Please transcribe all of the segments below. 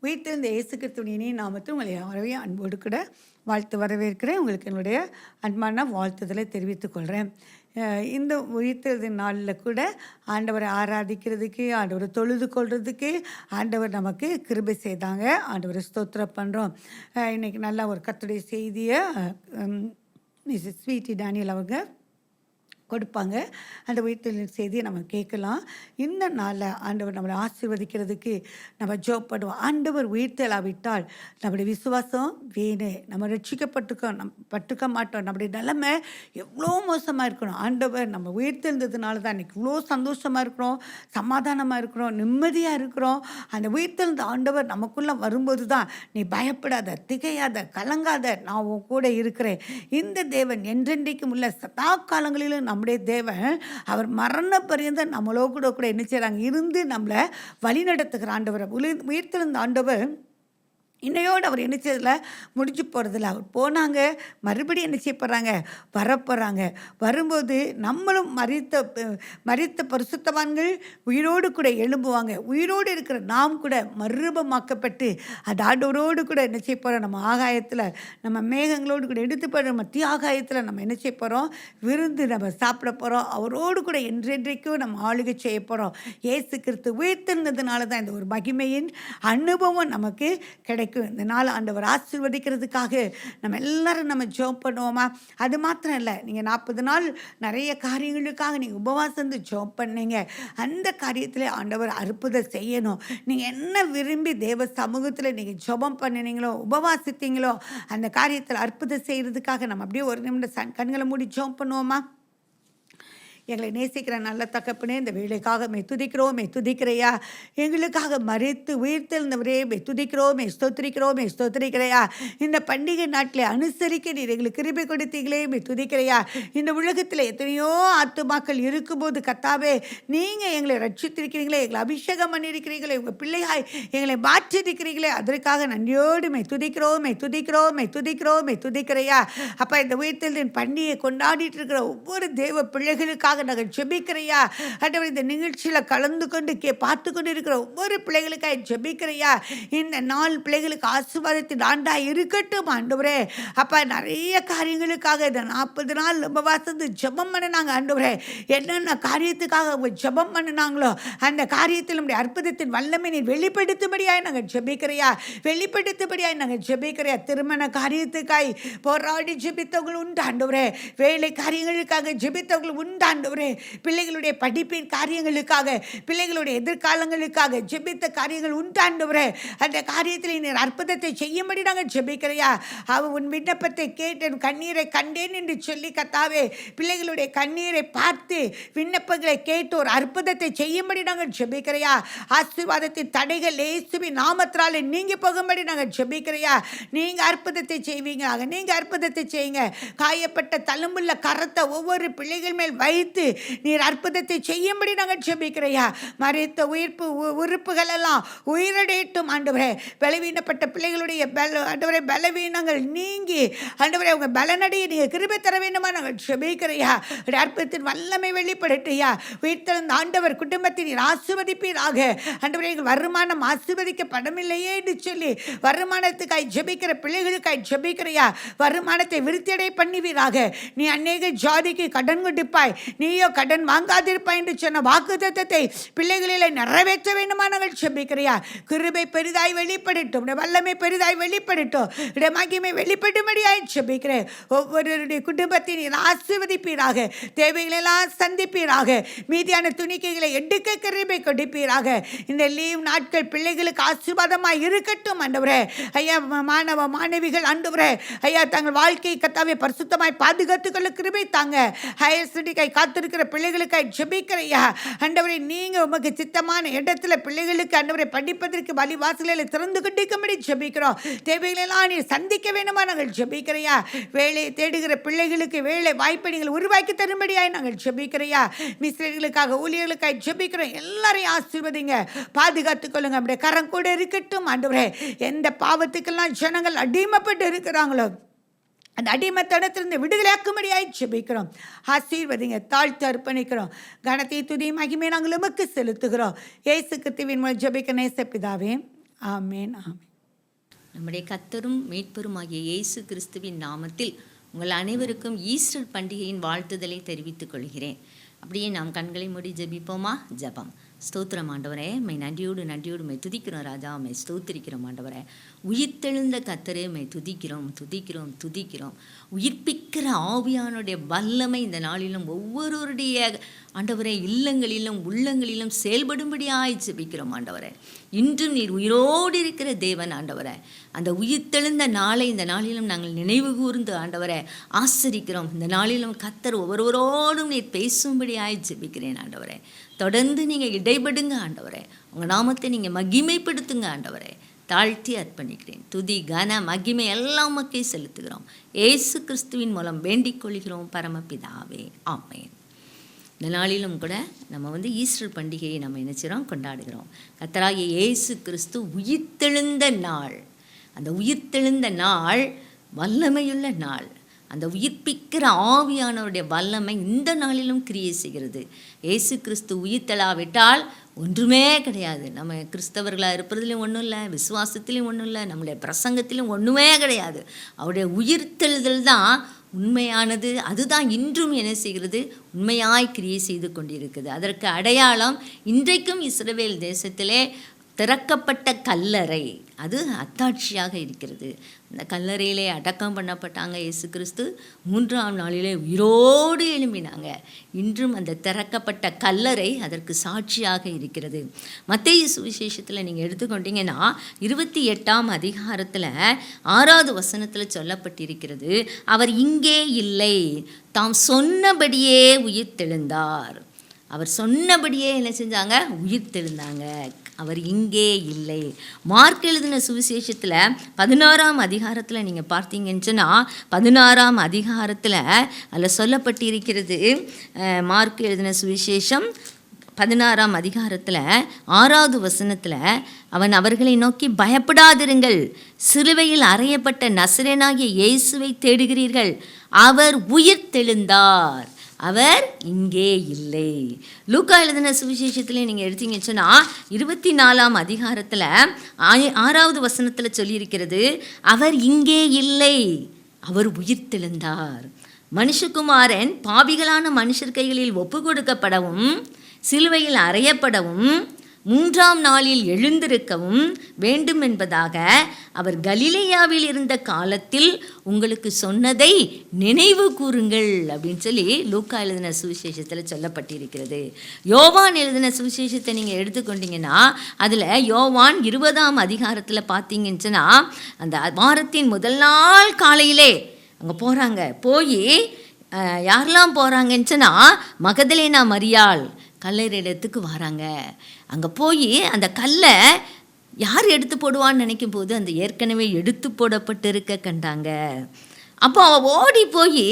உயிர்த்தெழுந்த இயேசு கிறிஸ்துவின் இனிய நாமத்தில் உங்களை யாரையும் அன்போடு கூட வாழ்த்து வரவேற்கிறேன். உங்களுக்கு என்னுடைய அன்பான வாழ்த்துதலை தெரிவித்துக் கொள்கிறேன். இந்த உயிர்த்தெழுந்த நாளில் கூட ஆண்டவரை ஆராதிக்கிறதுக்கு, ஆண்டவரை தொழுது கொள்றதுக்கு ஆண்டவர் நமக்கு கிருபை செய்தாங்க. ஆண்டவரை ஸ்தோத்திரம் பண்ணுறோம். இன்றைக்கி நல்லா ஒரு கர்த்தருடைய செய்தியை மிஸ்ஸஸ் ஸ்வீட்டி டேனியல் அவங்க கொடுப்பாங்க. அந்த உயிர்த்தெழுதல் செய்தியை நம்ம கேட்கலாம். இந்த நாளில் ஆண்டவர் நம்மளை ஆசீர்வதிக்கிறதுக்கு நம்ம ஜெபம் பண்ணுவோம். ஆண்டவர் உயிர்த்தெழாவிட்டால் நம்முடைய விசுவாசம் வீணு. நம்ம பட்டுக்க மாட்டோம். நம்முடைய நிலைமை எவ்வளோ மோசமாக இருக்கணும். ஆண்டவர் நம்ம உயிர்த்தெழுந்ததுனால தான் இன்றைக்கி இவ்வளோ சந்தோஷமாக இருக்கிறோம், சமாதானமாக இருக்கிறோம், நிம்மதியாக இருக்கிறோம். அந்த உயிர்த்தெழுந்த ஆண்டவர் நமக்குள்ளே வரும்போது தான் நீ பயப்படாத, திகையாத, கலங்காத, நான் உன் கூட இருக்கிறேன். இந்த தேவன் என்றென்றைக்கும் உள்ள சதா காலங்களிலும் நம்முடைய தேவன் அவர் மரண பரியந்த நம்மளோ கூட என்ன செய்கிறாங்க இருந்து நம்மளை வழி நடத்துகிற ஆண்டவர். உயிர்த்தெழுந்த ஆண்டவர் இன்னையோடு அவர் என்ன செய்யறதில்ல முடிஞ்சு போகிறதில்ல. அவர் போனாங்க, மறுபடியும் என்ன செய்ய போகிறாங்க, வரப்போகிறாங்க. வரும்போது நம்மளும் மரித்த பரிசுத்தவான்கள் உயிரோடு கூட எழும்புவாங்க. உயிரோடு இருக்கிற நாம் கூட மறுரூபமாக்கப்பட்டு அந்த ஆண்டவரோடு கூட என்ன செய்ய போகிறோம், நம்ம ஆகாயத்தில் நம்ம மேகங்களோடு கூட எடுத்து போகிற மத்திய ஆகாயத்தில் நம்ம என்ன செய்ய போகிறோம், விருந்து நம்ம சாப்பிட போகிறோம். அவரோடு கூட என்றென்றைக்கும் நம்ம ஆளுகை செய்ய போகிறோம். இயேசு கிறிஸ்து உயிர்த்தெழுந்ததுனால தான் இந்த ஒரு மகிமையின் அனுபவம் நமக்கு கிடைக்கும். இந்த நாள் ஆண்டவர் ஆசீர்வதிக்கிறதுக்காக நம்ம எல்லாரும் நம்ம ஜெபம் பண்ணுவோமா? அது மாத்திரம் இல்லை, நீங்கள் 40 நாள் நிறைய காரியங்களுக்காக நீங்கள் உபவாசம் வந்து ஜெபம் பண்ணீங்க. அந்த காரியத்தில் ஆண்டவர் அற்புதம் செய்யணும். நீங்கள் என்ன விரும்பி தேவ சமூகத்தில் நீங்கள் ஜெபம் பண்ணினீங்களோ, உபவாசித்தீங்களோ, அந்த காரியத்தில் அற்புதம் செய்கிறதுக்காக நம்ம அப்படியே ஒரு நிமிடம் கண்களை மூடி ஜெபம் பண்ணுவோமா? எங்களை நேசிக்கிற நல்ல தகப்பனே, இந்த வேலைக்காக துதிக்கிறையா. எங்களுக்காக மரித்து உயிர்த்தெழுந்தவரே துதிக்கிறோம், ஸ்தோத்திரிக்கிறையா. இந்த பண்டிகை நாட்டில் அனுசரிக்க நீர் எங்களுக்கு கிருபை கொடுத்தீங்களே துதிக்கிறையா. இந்த உலகத்தில் எத்தனையோ ஆத்துமாக்கள் இருக்கும்போது கர்த்தாவே, நீங்கள் எங்களை ரட்சித்திருக்கிறீங்களே, எங்களை அபிஷேகம் பண்ணியிருக்கிறீங்களே, உங்கள் பிள்ளையாய் எங்களை மாற்றிருக்கிறீங்களே, அதற்காக நன்றியோடு துதிக்கிறையா. அப்போ இந்த உயிர்த்தெழுதலின் பண்டிகையை கொண்டாடிட்டு இருக்கிற ஒவ்வொரு தேவ பிள்ளைகளுக்காக நாங்கள் ஜெபிக்கிறையா. ஆண்டவரே, இந்த நிகழ்ச்சியில் கலந்து கொண்டு பார்த்து கொண்டு இருக்கிற ஒவ்வொரு பிள்ளைகளுக்காக ஜெபிக்கிறையா. இந்த நாள் பிள்ளைகளுக்கு ஆசீர்வாதத்தின் ஆண்டா இருக்கட்டும் ஆண்டவரே. அப்போ நிறைய காரியங்களுக்காக இந்த 40 நாள் உபவாசத்து ஜெபம் பண்ணினாங்க ஆண்டவரே. என்னென்ன காரியத்துக்காக அவங்க ஜெபம் பண்ணினாங்களோ அந்த காரியத்தில் நம்முடைய அற்புதத்தின் வல்லமை நீ வெளிப்படுத்தும்படியாய் நாங்கள் ஜெபிக்கிறையா. திருமண காரியத்துக்காய் போராடி ஜெபித்தவர்கள் உண்டு ஆண்டவரே. வேலை காரியங்களுக்காக ஜெபித்தவர்கள் உண்டு ஆண்டவரே. பிள்ளைகளுடைய படிப்பின் காரியங்களுக்காக, பிள்ளைகளுடைய எதிர்காலங்களுக்காக ஜெபித்த காரியங்கள் உண்டு ஆண்டவரே. அந்த காரியத்தில் நீர் அற்புதத்தை செய்யும்படி நாங்கள் ஜெபிக்கிறையா. அவ உன் விண்ணப்பத்தை கேட்டேன், கண்ணீரை கண்டேன் என்று சொல்லி கர்த்தாவே, பிள்ளைகளுடைய கண்ணீரை பார்த்து விண்ணப்பங்களை கேட்டு ஒரு அற்புதத்தை செய்யும்படி நாங்கள் ஜெபிக்கிறையா. ஆசீர்வாதத்தின் தடைகள் இயேசுவின் நாமத்தினாலே நீங்கி போகும்படி நாங்கள் ஜெபிக்கிறையா. நீங்கள் அற்புதத்தை செய்யுங்க. காயப்பட்ட தழும்புள்ள கரத்தை ஒவ்வொரு பிள்ளைகள் மேல் வைத்து நீர் அற்புதத்தை செய்யும்படி நாங்கள் ஜெபிக்கிறையா. மரித்த உறுப்புகள் எல்லாம் உயிரடையட்டும் ஆண்டவரே. பலவீனப்பட்ட பிள்ளைகளுடைய ஆண்டவரே பலவீனங்கள் நீங்கி ஆண்டவரே உங்கள் பலனடைய நீங்கள் கிருபை தர வேண்டுமா நாங்கள் ஜெபிக்கிறையா. அற்புதத்தின் வல்லமை வெளிப்படட்டையா. உயிர்த்தெழுந்த ஆண்டவர் குடும்பத்தை நீர் ஆசீர்வதிப்பீராக. ஆண்டவரே, எங்கள் வருமானம் ஆசீர்வதிக்கப்படவில்லையே என்று சொல்லி வருமானத்துக்காய் ஜெபிக்கிற பிள்ளைகளுக்காய் ஜெபிக்கிறையா. வருமானத்தை விருத்தியடை பண்ணுவீராக. நீ அநேக ஜாதிக்கு கடன் கொடுப்பாய், நீயோ கடன் வாங்காதிருப்பாய் என்று சொன்ன வாக்குத்தத்தத்தை பிள்ளைகளிலே நிறைவேற்ற வேண்டுமா நாங்கள் ஜெபிக்கிறையா. கிருபை பெரிதாய் வெளிப்படட்டும், வல்லமை பெரிதாய் வெளிப்படட்டும், மகிமை வெளிப்படும்படியாய் ஜெபிக்கிறேன். ஒவ்வொருவருடைய குடும்பத்தை நீர் ஆசீர்வதிப்பீராக. தேவைகளெல்லாம் சந்திப்பீராக. மீதியான துணிக்கைகளை எடுக்க கிருபை கொடுப்பீராக. இந்த லீவ் நாட்கள் பிள்ளைகளுக்கு ஆசீர்வாதமாய் இருக்கட்டும் ஆண்டவரே. ஐயா, மாணவ மாணவிகள் ஆண்டவரே, ஐயா, தங்கள் வாழ்க்கையை கர்த்தாவே பரிசுத்தமாய் பாதுகாத்துக்கொள்ள கிருபை தாங்க. ஹையர் ஸ்டடிக்காய் காத்திருக்கிற பிள்ளைகளுக்காய் ஜெபிக்கிறையா. ஆண்டவரே, நீங்கள் உமக்கு சித்தமான இடத்துல பிள்ளைகளுக்கு ஆண்டவரை படிப்பதற்கு வழிவாசல்களை திறந்து கொண்டிருக்கும்படி ஜெபிக்கிறோம். தேவைகளெல்லாம் நீ சந்திக்க வேண்டுமா நாங்கள் ஜெபிக்கிறையா. வேலையை தேடுகிற பிள்ளைகளுக்கு வேலை வாய்ப்பை நீங்கள் உருவாக்கி தரும்படியாய் நாங்கள் ஜெபிக்கிறையா. மிஸ்ரர்களுக்காக, ஊழியர்களுக்காக ஜெபிக்கிறோம். எல்லாரையும் ஆசீர்வதிங்க, பாதுகாத்துக் கொள்ளுங்க. நம்முடைய கரம் கூட இருக்கட்டும் ஆண்டவரே. எந்த பாவத்துக்கெல்லாம் ஜனங்கள் அடிமைப்பட்டு இருக்கிறாங்களோ அந்த அடிமைத்தனத்திலிருந்து விடுதலையாக்கும்படியாய் ஜெபிக்கிறோம். ஆசீர்வதிங்க, தாழ்த்து அர்ப்பணிக்கிறோம். கனத்தை துதி மகிமை நாங்கள் உமக்கு செலுத்துகிறோம். இயேசு கிறிஸ்துவின் மூலம் ஜெபிக்க நேச பிதாவே, ஆமேன். ஆமேன். நம்முடைய கர்த்தரும் மீட்பருமாகிய இயேசு கிறிஸ்துவின் நாமத்தில் உங்கள் அனைவருக்கும் ஈஸ்டர் பண்டிகையின் வாழ்த்துதலை தெரிவித்துக் கொள்கிறேன். அப்படியே நாம் கண்களை மூடி ஜெபிப்போமா? ஜெபம். ஸ்தோத்திரம் ஆண்டவரே, மை நன்றியோடு மை துதிக்கிறோம் ராஜா, மை ஸ்தோத்திரிக்கிறோம் ஆண்டவரே. உயிர்த்தெழுந்த கர்த்தரே, மை துதிக்கிறோம். உயிர்ப்பிக்கிற ஆவியானுடைய வல்லமை இந்த நாளிலும் ஒவ்வொருவருடைய ஆண்டவரே இல்லங்களிலும் உள்ளங்களிலும் செயல்படும்படியாய் ஜெபிக்கிறோம் ஆண்டவரே. இன்றும் நீர் உயிரோடு இருக்கிற தேவன் ஆண்டவரே. அந்த உயிர்த்தெழுந்த நாளை இந்த நாளிலும் நாங்கள் நினைவு கூர்ந்து ஆண்டவரே ஆசரிக்கிறோம். இந்த நாளிலும் கர்த்தர் ஒவ்வொருவரோடும் நீர் பேசும்படியாய் ஜெபிக்கிறேன் ஆண்டவரே. தொடர்ந்து நீங்கள் இடைபடுங்க ஆண்டவரே. உங்கள் நாமத்தை நீங்கள் மகிமைப்படுத்துங்க ஆண்டவரே. தாழ்த்தி அர்ப்பணிக்கிறேன். துதி கன மகிமை எல்லாம் மக்கே செலுத்துகிறோம். இயேசு கிறிஸ்துவின் மூலம் வேண்டிக் கொள்கிறோம் பரமபிதாவே, ஆமென். இந்த நாளிலும் கூட நம்ம ஈஸ்டர் பண்டிகையை நம்ம நினைச்சிரோம், கொண்டாடுகிறோம். கர்த்தராகிய இயேசு கிறிஸ்து உயிர்த்தெழுந்த நாள். அந்த உயிர்த்தெழுந்த நாள் வல்லமையுள்ள நாள். அந்த உயிர்ப்பிக்கிற ஆவியானவருடைய வல்லமை இந்த நாளிலும் கிரியை செய்கிறது. இயேசு கிறிஸ்து உயிர்த்தெழாவிட்டால் ஒன்றுமே கிடையாது. நம்ம கிறிஸ்தவர்களாக இருப்பதுலையும் ஒன்றும் இல்லை, விசுவாசத்திலையும் ஒன்றும் இல்லை, நம்முடைய பிரசங்கத்திலும் ஒன்றுமே கிடையாது. அவருடைய உயிர்த்தெழுதல் தான் உண்மையானது. அதுதான் இன்றும் என்ன செய்கிறது? உண்மையாய் கிரியை செய்து கொண்டிருக்குது. அதற்கு அடையாளம் இன்றைக்கும் இஸ்ரவேல் தேசத்திலே திறக்கப்பட்ட கல்லறை, அது அத்தாட்சியாக இருக்கிறது. அந்த கல்லறையிலே அடக்கம் பண்ணப்பட்டாங்க இயேசு கிறிஸ்து. 3ஆம் நாளிலே உயிரோடு எழும்பினாங்க. இன்றும் அந்த திறக்கப்பட்ட கல்லறை அதற்கு சாட்சியாக இருக்கிறது. மத்தேயு சுவிசேஷத்தில் நீங்கள் எடுத்துக்கொண்டீங்கன்னா 28ஆம் அதிகாரத்தில் 6வது வசனத்தில் சொல்லப்பட்டிருக்கிறது, அவர் இங்கே இல்லை, தாம் சொன்னபடியே உயிர்த்தெழுந்தார். அவர் சொன்னபடியே என்ன செஞ்சாங்க? உயிர்த்தெழுந்தாங்க. அவர் இங்கே இல்லை. மார்க் எழுதின சுவிசேஷத்தில் 16ஆம் அதிகாரத்தில் நீங்கள் பார்த்தீங்கன்னு சொன்னால் 16ஆம் அதிகாரத்தில் அதில் சொல்லப்பட்டிருக்கிறது. மார்க் எழுதின சுவிசேஷம் 16ஆம் அதிகாரத்தில் 6வது வசனத்தில் அவன் அவர்களை நோக்கி, பயப்படாதிருங்கள், சிலுவையில் அறையப்பட்ட நசரேயனாகிய இயேசுவை தேடுகிறீர்கள், அவர் உயிர்த்தெழுந்தார், அவர் இங்கே இல்லை. லூக்கா எழுதின சுவிசேஷத்தில் நீங்கள் எடுத்தீங்கன்னு சொன்னால் 24ஆம் அதிகாரத்தில் 6வது வசனத்தில் சொல்லியிருக்கிறது, அவர் இங்கே இல்லை, அவர் உயிர்த்தெழுந்தார். மனுஷகுமாரன் பாவிகளான மனுஷர் கைகளில் ஒப்பு கொடுக்கப்படவும் சிலுவையில் அறையப்படவும் 3ஆம் நாளில் எழுந்திருக்கவும் வேண்டும் என்பதாக அவர் கலிலேயாவில் இருந்த காலத்தில் உங்களுக்கு சொன்னதை நினைவு கூறுங்கள் அப்படின்னு சொல்லி லூக்கா எழுதின சுவிசேஷத்தில் சொல்லப்பட்டிருக்கிறது. யோவான் எழுதின சுவிசேஷத்தை நீங்கள் எடுத்துக்கொண்டீங்கன்னா அதில் யோவான் 20ஆம் அதிகாரத்தில் பார்த்தீங்கன்னு சொன்னால் அந்த வாரத்தின் முதல் நாள் காலையிலே அங்கே போகிறாங்க. போய் யாரெல்லாம் போகிறாங்கன்னு சொன்னால் மகதலேனா மரியாள் கல்லறையிடத்துக்கு வராங்க. அங்கே போய் அந்த கல்லை யார் எடுத்து போடுவான்னு நினைக்கும் போது அந்த ஏற்கனவே எடுத்து போடப்பட்டிருக்க கண்டாங்க. அப்போ அவள் ஓடி போய்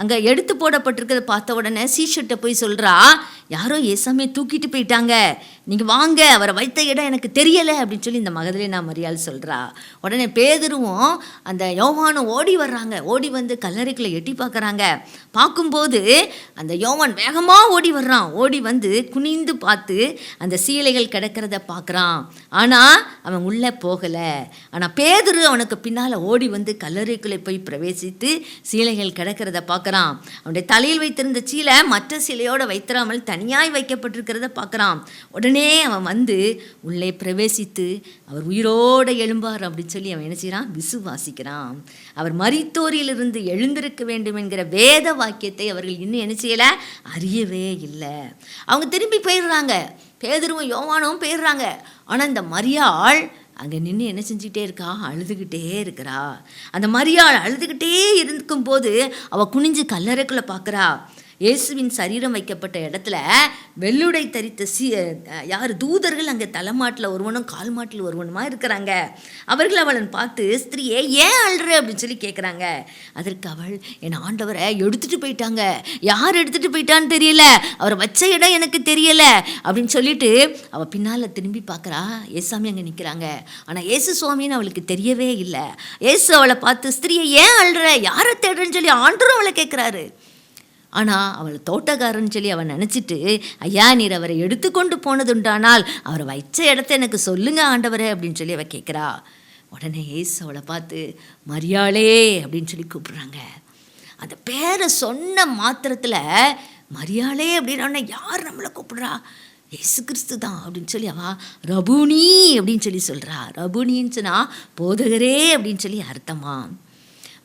அங்கே எடுத்து போடப்பட்டிருக்கிறத பார்த்த உடனே சீஷர்கிட்ட போய் சொல்கிறா, யாரோ ஏசாமியை தூக்கிட்டு போயிட்டாங்க, நீங்கள் வாங்க, அவரை வைத்த இடம் எனக்கு தெரியலை அப்படின்னு சொல்லி இந்த மகதலேனா மரியாள் சொல்கிறா. உடனே பேதுருவும் அந்த யோவானும் ஓடி வர்றாங்க. ஓடி வந்து கல்லறைக்குள்ளே எட்டி பார்க்குறாங்க. பார்க்கும்போது அந்த யோவான் வேகமாக ஓடி வர்றான். ஓடி வந்து குனிந்து பார்த்து அந்த சீலைகள் கிடக்கிறத பார்க்குறான். ஆனால் அவன் உள்ளே போகலை. ஆனால் பேதுரு அவனுக்கு பின்னால் ஓடி வந்து கல்லறைக்குள்ளே போய் பிரவேசித்து சீலைகள் கிடக்கிறத பார்க்குறான். அவனுடைய தலையில் வைத்திருந்த சீலை மற்ற சீலையோடு வைத்திராமல் தனியாய் வைக்கப்பட்டிருக்கிறத பார்க்குறான். உடனே அவன் வந்து உள்ளே பிரவேசித்து அவர் உயிரோடு எழும்பார் அப்படின்னு சொல்லி அவன் என்ன செய்கிறான்? விசுவாசிக்கிறான். அவர் மரித்தோரிலிருந்து எழுந்திருக்க வேண்டும் என்கிற வேத வாக்கியத்தை அவர்கள் இன்னும் என்ன செய்யலை? அறியவே இல்லை. அவங்க திரும்பி போயிடுறாங்க. பேதுருவும் யோவானும் போயிடுறாங்க. ஆனால் இந்த மரியாள் அங்கே நின்று என்ன செஞ்சுக்கிட்டே இருக்கா? அழுதுகிட்டே இருக்கிறா. அந்த மரியாள் அழுதுகிட்டே இருக்கும்போது அவள் குனிஞ்சு கல்லறைக்குள்ளே பார்க்குறா. இயேசுவின் சரீரம் வைக்கப்பட்ட இடத்துல வெள்ளுடை தரித்த யார் தூதர்கள் அங்கே தலைமாட்டில் ஒருவனும் கால் மாட்டில் ஒருவனுமா இருக்கிறாங்க. அவர்கள் அவளை பார்த்து, ஸ்திரீயே ஏன் அழுற அப்படின்னு சொல்லி கேட்குறாங்க. அதற்கு அவள், என் ஆண்டவரை எடுத்துகிட்டு போயிட்டாங்க, யார் எடுத்துகிட்டு போயிட்டான்னு தெரியல, அவரை வச்ச இடம் எனக்கு தெரியலை அப்படின்னு சொல்லிட்டு அவள் பின்னால் திரும்பி பார்க்குறா. ஏசாமி அங்கே நிற்கிறாங்க. ஆனால் ஏசு சுவாமின்னு அவளுக்கு தெரியவே இல்லை. ஏசு அவளை பார்த்து, ஸ்திரீயை ஏன் அழுற, யாரை தேடுறேன்னு சொல்லி ஆண்டவரும் அவளை கேட்குறாரு. ஆனால் அவள் தோட்டக்காரன்னு சொல்லி அவன் நினச்சிட்டு, ஐயா நீர் அவரை எடுத்துக்கொண்டு போனதுண்டானால் அவரை வச்ச இடத்த எனக்கு சொல்லுங்க ஆண்டவரே அப்படின்னு சொல்லி அவள் கேட்குறா. உடனே இயேசு அவளை பார்த்து மரியாளே அப்படின்னு சொல்லி கூப்பிடுறாங்க. அந்த பேரை சொன்ன மாத்திரத்தில் மரியாளே அப்படின்னா யார் நம்மளை கூப்பிடுறா? இயேசு கிறிஸ்து தான் அப்படின்னு சொல்லி அவள் ரபூனி அப்படின்னு சொல்லி சொல்கிறா. ரபூனின்னு சொன்னால் போதகரே அப்படின்னு சொல்லி அர்த்தமா.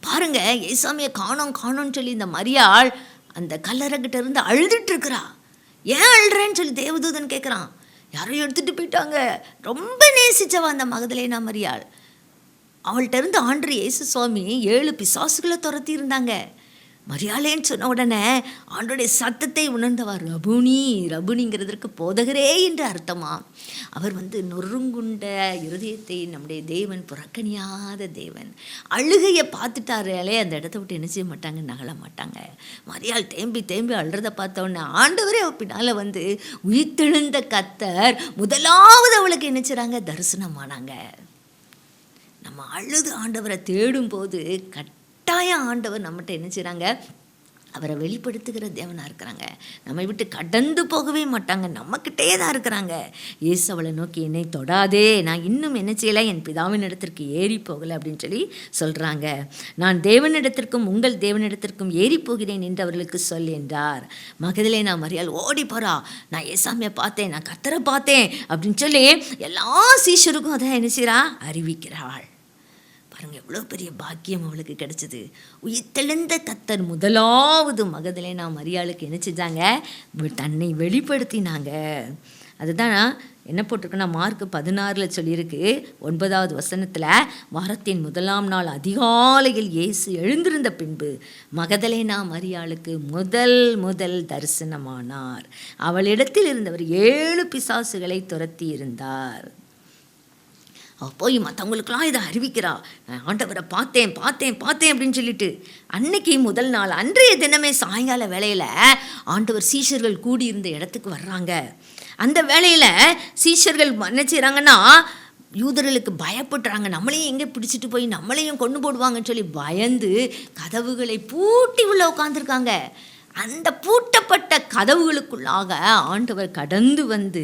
பாருங்க, ஏசாமியை காணோன்னு சொல்லி இந்த மரியாள் அந்த கல்லறைகிட்ட இருந்து அழுதுட்டு இருக்கிறா. ஏன் அழுறேன்னு சொல்லி தேவதூதன் கேட்குறான். யாரும் எடுத்துகிட்டு போயிட்டாங்க. ரொம்ப நேசிச்சவா அந்த மகதலேனா மரியாள். அவள்கிட்ட இருந்து ஆண்டவர் இயேசு சுவாமி 7 பிசாசுகளை துரத்தி இருந்தாங்க. மரியாளேன்னு சொன்ன உடனே ஆண்டோடைய சத்தத்தை உணர்ந்தவர். ரபுனிங்கிறதுக்கு போதகரே என்று அர்த்தமா. அவர் நொறுங்குண்ட இருதயத்தை நம்முடைய தேவன் புறக்கணியாத தேவன். அழுகையை பார்த்துட்டாரே அந்த இடத்த விட்டு என்ன செய்ய மாட்டாங்க, நகல மாட்டாங்க. மரியாள் தேம்பி தேம்பி அழுறதை பார்த்தோன்னே ஆண்டவரே அவள் பின்னால் உயிர்த்தெழுந்த கர்த்தர் முதலாவது அவளுக்கு என்ன செய்றாங்க, தரிசனமானாங்க. நம்ம அழுது ஆண்டவரை தேடும்போது கட்டாயம் ஆண்டவர் நம்மகிட்ட என்ன செய்கிறாங்க, அவரை வெளிப்படுத்துகிற தேவனாக இருக்கிறாங்க. நம்மை விட்டு கடந்து போகவே மாட்டாங்க, நம்மக்கிட்டே தான் இருக்கிறாங்க. இயேசு அவளை நோக்கி என்னை தொடாதே, நான் இன்னும் என்ன செய்யலை, என் பிதாவின் இடத்திற்கு ஏறி போகலை அப்படின்னு சொல்லி சொல்கிறாங்க. நான் தேவனிடத்திற்கும் உங்கள் தேவனிடத்திற்கும் ஏறி போகிறேன் என்று அவர்களுக்கு சொல் என்றார். மகதலேனா மரியாள் ஓடி போகிறா. நான் ஏசாமியை பார்த்தேன், நான் கர்த்தரை பார்த்தேன் அப்படின்னு சொல்லி எல்லா சீஷருக்கும் அதை என்ன செய்கிறா, அறிவிக்கிறாள். பாருங்க, எவ்வளோ பெரிய பாக்கியம் அவளுக்கு கிடைச்சிது. உயிர்த்தெழுந்த கர்த்தர் முதலாவது மகதலேனா மரியாளுக்கு என்ன செஞ்சாங்க, தன்னை வெளிப்படுத்தினாங்க. அதுதான் என்ன போட்டிருக்குன்னா, மார்க் 16 சொல்லியிருக்கு 9வது வசனத்தில், வாரத்தின் முதலாம் நாள் அதிகாலையில் இயேசு எழுந்திருந்த பின்பு மகதலேனா மரியாளுக்கு முதல் தரிசனமானார். அவளிடத்தில் இருந்தவர் 7 பிசாசுகளை துரத்தி இருந்தார். அவள் போய் மற்றவங்களுக்கெல்லாம் இதை அறிவிக்கிறா. நான் ஆண்டவரை பார்த்தேன் அப்படின்னு சொல்லிட்டு. அன்னைக்கு முதல் நாள், அன்றைய தினமே சாயங்கால வேளையில் ஆண்டவர் சீஷர்கள் கூடியிருந்த இடத்துக்கு வர்றாங்க. அந்த வேளையில் சீஷர்கள் என்ன செய்கிறாங்கன்னா, யூதர்களுக்கு பயப்படுறாங்க. நம்மளையும் எங்கே பிடிச்சிட்டு போய் நம்மளையும் கொண்டு போடுவாங்கன்னு சொல்லி பயந்து கதவுகளை பூட்டி உள்ள உட்காந்துருக்காங்க. அந்த பூட்டப்பட்ட கதவுகளுக்குள்ளாக ஆண்டவர் கடந்து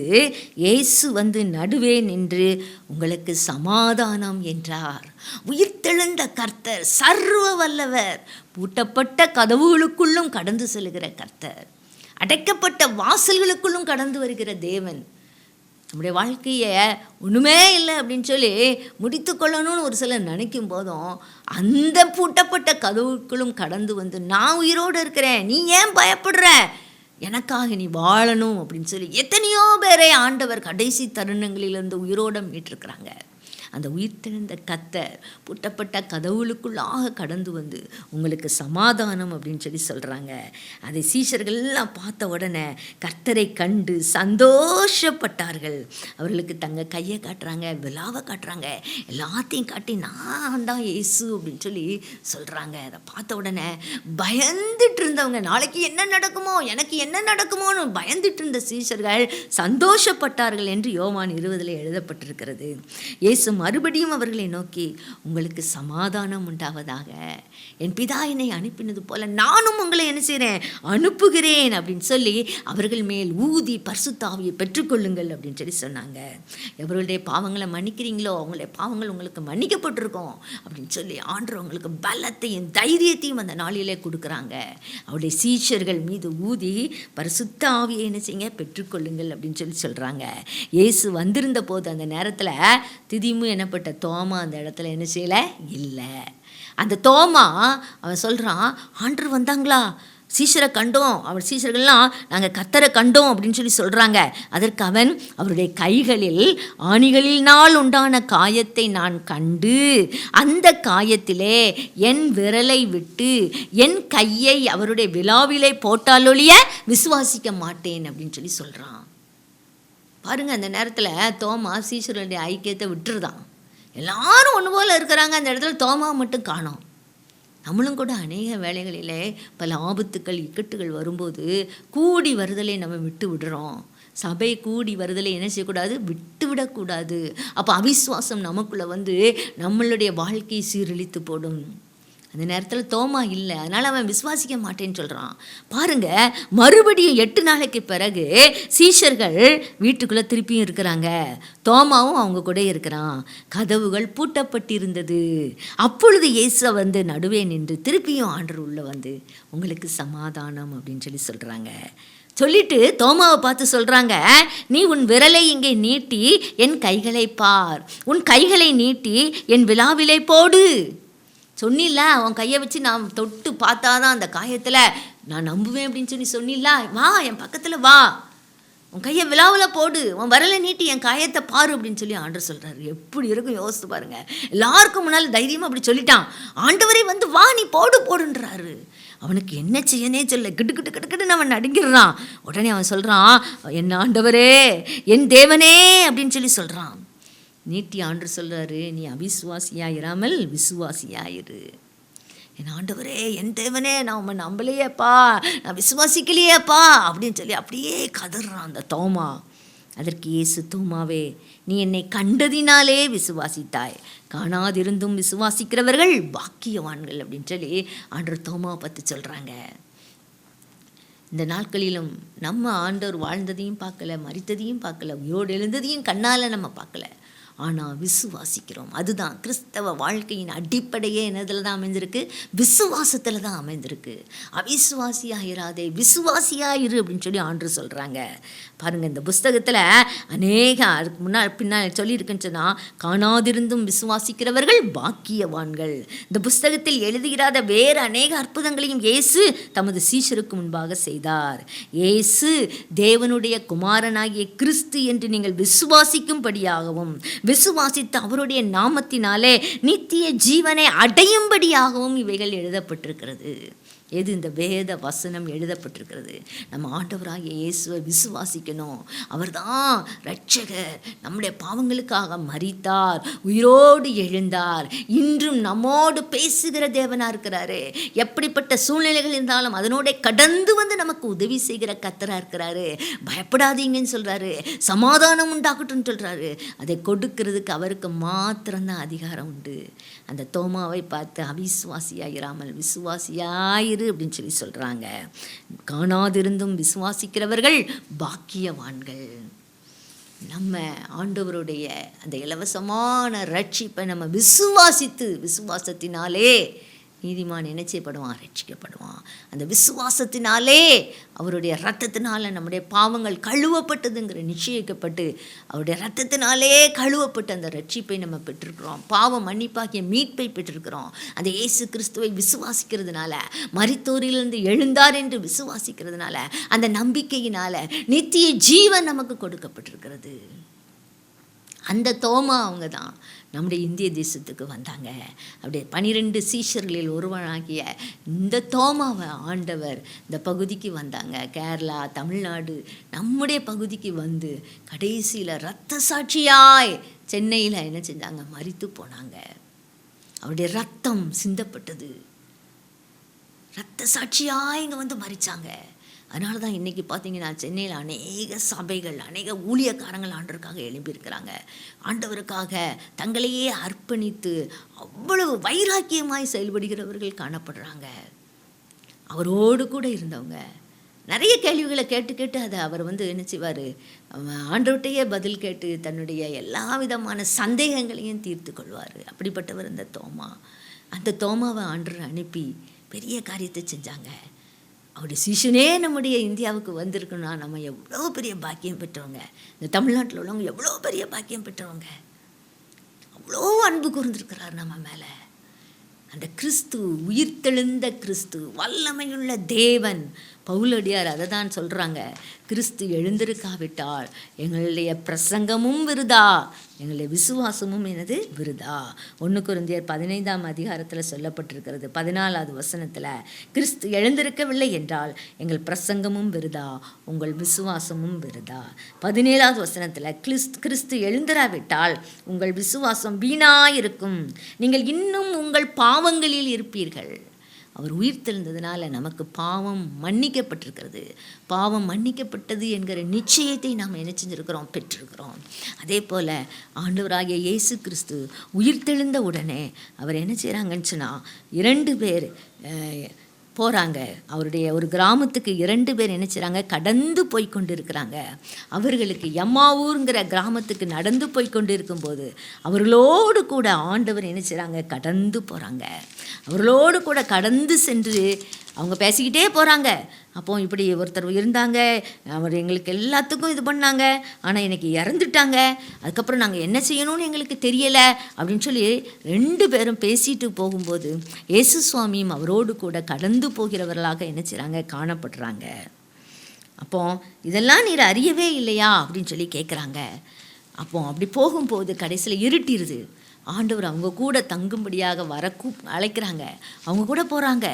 இயேசு நடுவே நின்று உங்களுக்கு சமாதானம் என்றார். உயிர்த்தெழுந்த கர்த்தர், சர்வ வல்லவர், பூட்டப்பட்ட கதவுகளுக்குள்ளும் கடந்து செல்கிற கர்த்தர், அடைக்கப்பட்ட வாசல்களுக்குள்ளும் கடந்து வருகிற தேவன். நம்முடைய வாழ்க்கையை ஒன்றுமே இல்லை அப்படின்னு சொல்லி முடித்து கொள்ளணும்னு ஒரு சிலர் நினைக்கும் போதும் அந்த பூட்டப்பட்ட கதவுக்குள்ளும் கடந்து நான் உயிரோடு இருக்கிறேன், நீ ஏன் பயப்படுற, எனக்காக நீ வாழணும் அப்படின்னு சொல்லி எத்தனையோ பேரை ஆண்டவர் கடைசி தருணங்களிலிருந்து உயிரோடு மீட்டிருக்கிறாங்க. அந்த உயிர்த்தெழுந்த கர்த்தர் பூட்டப்பட்ட கதவுகளுக்குள்ளாக கடந்து உங்களுக்கு சமாதானம் அப்படின்னு சொல்லி சொல்கிறாங்க. அதை சீஷர்கள்லாம் பார்த்த உடனே கர்த்தரை கண்டு சந்தோஷப்பட்டார்கள். அவர்களுக்கு தங்க கையை காட்டுறாங்க, விழாவை காட்டுறாங்க, எல்லாத்தையும் காட்டி நான் தான் இயேசு அப்படின்னு சொல்லி சொல்கிறாங்க. அதை பார்த்த உடனே பயந்துட்டு இருந்தவங்க, நாளைக்கு என்ன நடக்குமோ, எனக்கு என்ன நடக்குமோன்னு பயந்துட்டு இருந்த சீஷர்கள் சந்தோஷப்பட்டார்கள் என்று யோவான் 20 எழுதப்பட்டிருக்கிறது. இயேசு மறுபடியும் அவர்களை நோக்கி உங்களுக்கு சமாதானம் உண்டாவதாக, என் பிதா என்னை அனுப்பினது போல நானும் உங்களை என்ன செய்கிறேன், அனுப்புகிறேன் அப்படின்னு சொல்லி அவர்கள் மேல் ஊதி பரிசுத்த ஆவியை பெற்றுக்கொள்ளுங்கள் அப்படின்னு சொல்லி சொன்னாங்க. எவர்களுடைய பாவங்களை மன்னிக்கிறீங்களோ அவங்களுடைய பாவங்கள் உங்களுக்கு மன்னிக்கப்பட்டிருக்கும் அப்படின்னு சொல்லி ஆண்டவர் உங்களுக்கு பலத்தையும் தைரியத்தையும் அந்த நாளிலே கொடுக்குறாங்க. அவருடைய சீஷர்கள் மீது ஊதி பரிசுத்த ஆவியை என்ன செய்யுங்க, பெற்றுக்கொள்ளுங்கள் அப்படின்னு சொல்லி சொல்கிறாங்க. இயேசு வந்திருந்த போது அந்த நேரத்தில் திதிமு என்னப்பட்ட தோமா அந்த இடத்துல என்ன செய்யலை, இல்லை. அந்த தோமா அவன் சொல்கிறான், ஆண்டவர் வந்தாங்களா, சீஷரை கண்டோம், அவர் சீஷர்கள்லாம் நாங்கள் கர்த்தரை கண்டோம் அப்படின்னு சொல்லி சொல்கிறாங்க. அதற்கு அவன் அவருடைய கைகளில் ஆணிகளினால் உண்டான காயத்தை நான் கண்டு அந்த காயத்திலே என் விரலை விட்டு என் கையை அவருடைய விலாவிலே போட்டாலொழிய விசுவாசிக்க மாட்டேன் அப்படின்னு சொல்லி சொல்கிறான். பாருங்கள், அந்த நேரத்தில் தோமா சீஷருடைய ஐக்கியத்தை விட்டுருதான். எல்லாரும் ஒன்று போல் இருக்கிறாங்க, அந்த இடத்துல தோமா மட்டும் காணோம். நம்மளும் கூட அநேக வேளைகளிலே பல ஆபத்துக்கள் இக்கட்டுகள் வரும்போது கூடி வருதலை நம்ம விட்டு விடுறோம். சபை கூடி வருதலை என்ன செய்யக்கூடாது, விட்டு விடக்கூடாது. அப்போ அவிசுவாசம் நமக்குள்ளே நம்மளுடைய வாழ்க்கையை சீரழித்து போடும். அந்த நேரத்தில் தோமா இல்லை, அதனால் அவன் விசுவாசிக்க மாட்டேன்னு சொல்கிறான். பாருங்க, மறுபடியும் 8 நாளைக்கு பிறகு சீஷர்கள் வீட்டுக்குள்ளே திருப்பியும் இருக்கிறாங்க. தோமாவும் அவங்க கூட இருக்கிறான். கதவுகள் பூட்டப்பட்டிருந்தது. அப்பொழுது இயேசு வந்து நடுவே நின்று திருப்பியும் ஆண்டவர் உள்ள வந்து உங்களுக்கு சமாதானம் அப்படின்னு சொல்லி சொல்கிறாங்க. சொல்லிட்டு தோமாவை பார்த்து சொல்கிறாங்க, நீ உன் விரலை இங்கே நீட்டி என் கைகளை பார், உன் கைகளை நீட்டி என் விலாவிலே போடு. சொன்னில்ல, அவன் கையை வச்சு நான் தொட்டு பார்த்தாதான் அந்த காயத்தில் நான் நம்புவேன் அப்படின்னு சொல்லி சொன்னில்ல, வா என் பக்கத்தில் வா, உன் கையை விழாவில் போடு, உன் விரலை நீட்டி என் காயத்தை பாரு அப்படின்னு சொல்லி ஆண்டவர் சொல்கிறாரு. எப்படி இருக்கும் யோசித்து பாருங்க. எல்லாருக்கும் முன்னால் தைரியமாக அப்படி சொல்லிட்டான். ஆண்டவரே வந்து வா நீ போடு போடுன்றாரு. அவனுக்கு என்ன செய்யனே சொல்ல, கிட்டு கிட்டு கிட்டுன்னு அவன் நடுங்கிடுறான். உடனே அவன் சொல்கிறான், என் ஆண்டவரே என் தேவனே அப்படின்னு சொல்லி சொல்கிறான். நீட்டி ஆண்டவர் சொல்கிறாரு, நீ அவிசுவாசியாயிராமல் விசுவாசியாயிரு. என் ஆண்டவரே என் தேவனே நான் உண்மை நம்பலையேப்பா, நான் விசுவாசிக்கலையேப்பா அப்படின்னு சொல்லி அப்படியே கதறான் அந்த தோமா. அதற்கு இயேசு, தோமாவே நீ என்னை கண்டதினாலே விசுவாசித்தாய், காணாதிருந்தும் விசுவாசிக்கிறவர்கள் பாக்கியவான்கள் அப்படின்னு சொல்லி ஆண்டவர் தோமாவை பற்றி சொல்கிறாங்க. இந்த நாட்களிலும் நம்ம ஆண்டவர் வாழ்ந்ததையும் பார்க்கல, மரித்ததையும் பார்க்கல, உயிரோடு எழுந்ததையும் கண்ணால் நம்ம பார்க்கல, ஆனால் விசுவாசிக்கிறோம். அதுதான் கிறிஸ்தவ வாழ்க்கையின் அடிப்படையே என்னதில் தான் அமைந்திருக்கு? விசுவாசத்தில் தான் அமைந்திருக்கு. அவிசுவாசியாயிராதே விசுவாசியாயிரு அப்படின்னு சொல்லி ஆண்டவர் சொல்கிறாங்க. பாருங்கள், இந்த புஸ்தகத்தில் அநேக அதுக்கு முன்னால் பின்னால் சொல்லியிருக்குன்னு சொன்னால், காணாதிருந்தும் விசுவாசிக்கிறவர்கள் பாக்கியவான்கள். இந்த புஸ்தகத்தில் எழுதுகிறாத வேறு அநேக அற்புதங்களையும் இயேசு தமது சீஷருக்கு முன்பாக செய்தார். இயேசு தேவனுடைய குமாரனாகிய கிறிஸ்து என்று நீங்கள் விசுவாசிக்கும்படியாகவும், விசுவாசித்து அவருடைய நாமத்தினாலே நித்திய ஜீவனை அடையும்படியாகவும் இவைகள் எழுதப்பட்டிருக்கிறது. எது? இந்த வேத வசனம் எழுதப்பட்டிருக்கிறது. நம்ம ஆண்டவராகிய இயேசுவை விசுவாசிக்கணும். அவர் தான் இரட்சகர், நம்முடைய பாவங்களுக்காக மரித்தார், உயிரோடு எழுந்தார், இன்றும் நம்மோடு பேசுகிற தேவனாக இருக்கிறாரு. எப்படிப்பட்ட சூழ்நிலைகள் இருந்தாலும் அதனோட கடந்து வந்து நமக்கு உதவி செய்கிற கர்த்தராக இருக்கிறாரு. பயப்படாதீங்கன்னு சொல்கிறாரு, சமாதானம் உண்டாகட்டும்னு சொல்கிறாரு. அதை கொடுக்கிறதுக்கு அவருக்கு மாத்திரம்தான் அதிகாரம் உண்டு. அந்த தோமாவை பார்த்து அவிசுவாசியாயிராமல் விசுவாசியாயிரு அப்படின்னு சொல்லி சொல்கிறாங்க. காணாதிருந்தும் விசுவாசிக்கிறவர்கள் பாக்கியவான்கள். நம்ம ஆண்டவருடைய அந்த இலவசமான ரட்சிப்பை நம்ம விசுவாசத்தினாலே நீதிமான் என்ன செய்யப்படுவான்? ரட்சிக்கப்படுவான். அந்த விசுவாசத்தினாலே அவருடைய இரத்தத்தினால நம்முடைய பாவங்கள் கழுவப்பட்டதுங்கிற நிச்சயிக்கப்பட்டு அவருடைய இரத்தத்தினாலே கழுவப்பட்டு அந்த ரட்சிப்பை நம்ம பெற்றிருக்கிறோம். பாவம் மன்னிப்பாகிய மீட்பை பெற்றிருக்கிறோம். அந்த இயேசு கிறிஸ்துவை விசுவாசிக்கிறதுனால, மரித்தோரிலிருந்து எழுந்தார் என்று விசுவாசிக்கிறதுனால, அந்த நம்பிக்கையினால நித்திய ஜீவன் நமக்கு கொடுக்கப்பட்டிருக்கிறது. அந்த தோமா அவங்க தான் நம்முடைய இந்திய தேசத்துக்கு வந்தாங்க. அப்படியே 12 சீஷர்களில் ஒருவனாகிய இந்த தோமாவை ஆண்டவர் இந்த பகுதிக்கு வந்தாங்க. கேரளா, தமிழ்நாடு, நம்முடைய பகுதிக்கு வந்து கடைசியில் இரத்த சாட்சியாய் சென்னையில் என்ன செஞ்சாங்க? மரித்து போனாங்க. அவருடைய ரத்தம் சிந்தப்பட்டது. இரத்த சாட்சியாய் இங்கே வந்து மரித்தாங்க. அதனால தான் இன்றைக்கி பார்த்தீங்கன்னா சென்னையில் அநேக சபைகள், அநேக ஊழியக்காரங்கள் ஆண்டவருக்காக எழும்பியிருக்கிறாங்க. ஆண்டவருக்காக தங்களையே அர்ப்பணித்து அவ்வளவு வைராக்கியமாய் செயல்படுகிறவர்கள் காணப்படுறாங்க. அவரோடு கூட இருந்தவங்க நிறைய கேள்விகளை கேட்டு அதை அவர் வந்து என்ன செய்வார்? ஆண்டவர்கிட்டையே பதில் கேட்டு தன்னுடைய எல்லா விதமான சந்தேகங்களையும் தீர்த்து கொள்வார். அப்படிப்பட்டவர் இந்த தோமா. அந்த தோமாவை ஆண்டவர் அனுப்பி பெரிய காரியத்தை செஞ்சாங்க. அவருடைய சிஷனே நம்முடைய இந்தியாவுக்கு வந்திருக்குன்னா நம்ம எவ்வளோ பெரிய பாக்கியம் பெற்றவங்க. இந்த தமிழ்நாட்டில் உள்ளவங்க எவ்வளோ பெரிய பாக்கியம் பெற்றவங்க. அவ்வளோ அன்பு கூர்ந்திருக்கிறார் நம்ம மேலே. அந்த கிறிஸ்து, உயிர்த்தெழுந்த கிறிஸ்து, வல்லமையுள்ள தேவன். பவுலடியார் அதை தான் சொல்கிறாங்க, கிறிஸ்து எழுந்திருக்காவிட்டால் எங்களுடைய பிரசங்கமும் விருதா, எங்களுடைய விசுவாசமும் எனது விருதா. 1 கொரிந்தியர் 15ஆம் அதிகாரத்தில் சொல்லப்பட்டிருக்கிறது. 14வது வசனத்தில், கிறிஸ்து எழுந்திருக்கவில்லை என்றால் எங்கள் பிரசங்கமும் விருதா, உங்கள் விசுவாசமும் விருதா. 17வது வசனத்தில், கிறிஸ்து எழுந்திராவிட்டால் உங்கள் விசுவாசம் வீணாயிருக்கும், நீங்கள் இன்னும் உங்கள் பாவங்களில் இருப்பீர்கள். அவர் உயிர்த்தெழுந்ததுனால நமக்கு பாவம் மன்னிக்கப்பட்டிருக்கிறது. பாவம் மன்னிக்கப்பட்டது என்கிற நிச்சயத்தை நாம் என்ன செஞ்சுருக்கிறோம், பெற்றிருக்கிறோம். அதே போல் ஆண்டவராகிய இயேசு கிறிஸ்து உயிர்த்தெழுந்த உடனே அவர் என்ன செய்கிறாங்கன்னு சொன்னால் 2 பேர் போகிறாங்க. அவருடைய ஒரு கிராமத்துக்கு 2 பேர் என்ன செய்கிறாங்க, கடந்து போய் கொண்டு இருக்கிறாங்க. அவர்களுக்கு எம்மாவூருங்கிற கிராமத்துக்கு நடந்து போய் கொண்டு இருக்கும்போது அவர்களோடு கூட ஆண்டவர் என்ன செய்கிறாங்க, கடந்து போகிறாங்க. அவர்களோடு கூட கடந்து சென்று அவங்க பேசிக்கிட்டே போகிறாங்க. அப்போ இப்படி ஒருத்தர் இருந்தாங்க, அவர் எங்களுக்கு எல்லாத்துக்கும் இது பண்ணாங்க, ஆனால் எனக்கு இறந்துட்டாங்க, அதுக்கப்புறம் நாங்கள் என்ன செய்யணும்னு எங்களுக்கு தெரியலை அப்படின்னு சொல்லி 2 பேரும் பேசிட்டு போகும்போது இயேசு சுவாமியும் அவரோடு கூட கடந்து போகிறவர்களாக என்ன செய்கிறாங்க, காணப்படுறாங்க. அப்போ இதெல்லாம் நீர் அறியவே இல்லையா அப்படின்னு சொல்லி கேட்குறாங்க. அப்போ அப்படி போகும்போது கடைசியில் இருட்டிடுது. ஆண்டவர் அவங்க கூட தங்கும்படியாக வர அழைக்கிறாங்க. அவங்க கூட போகிறாங்க.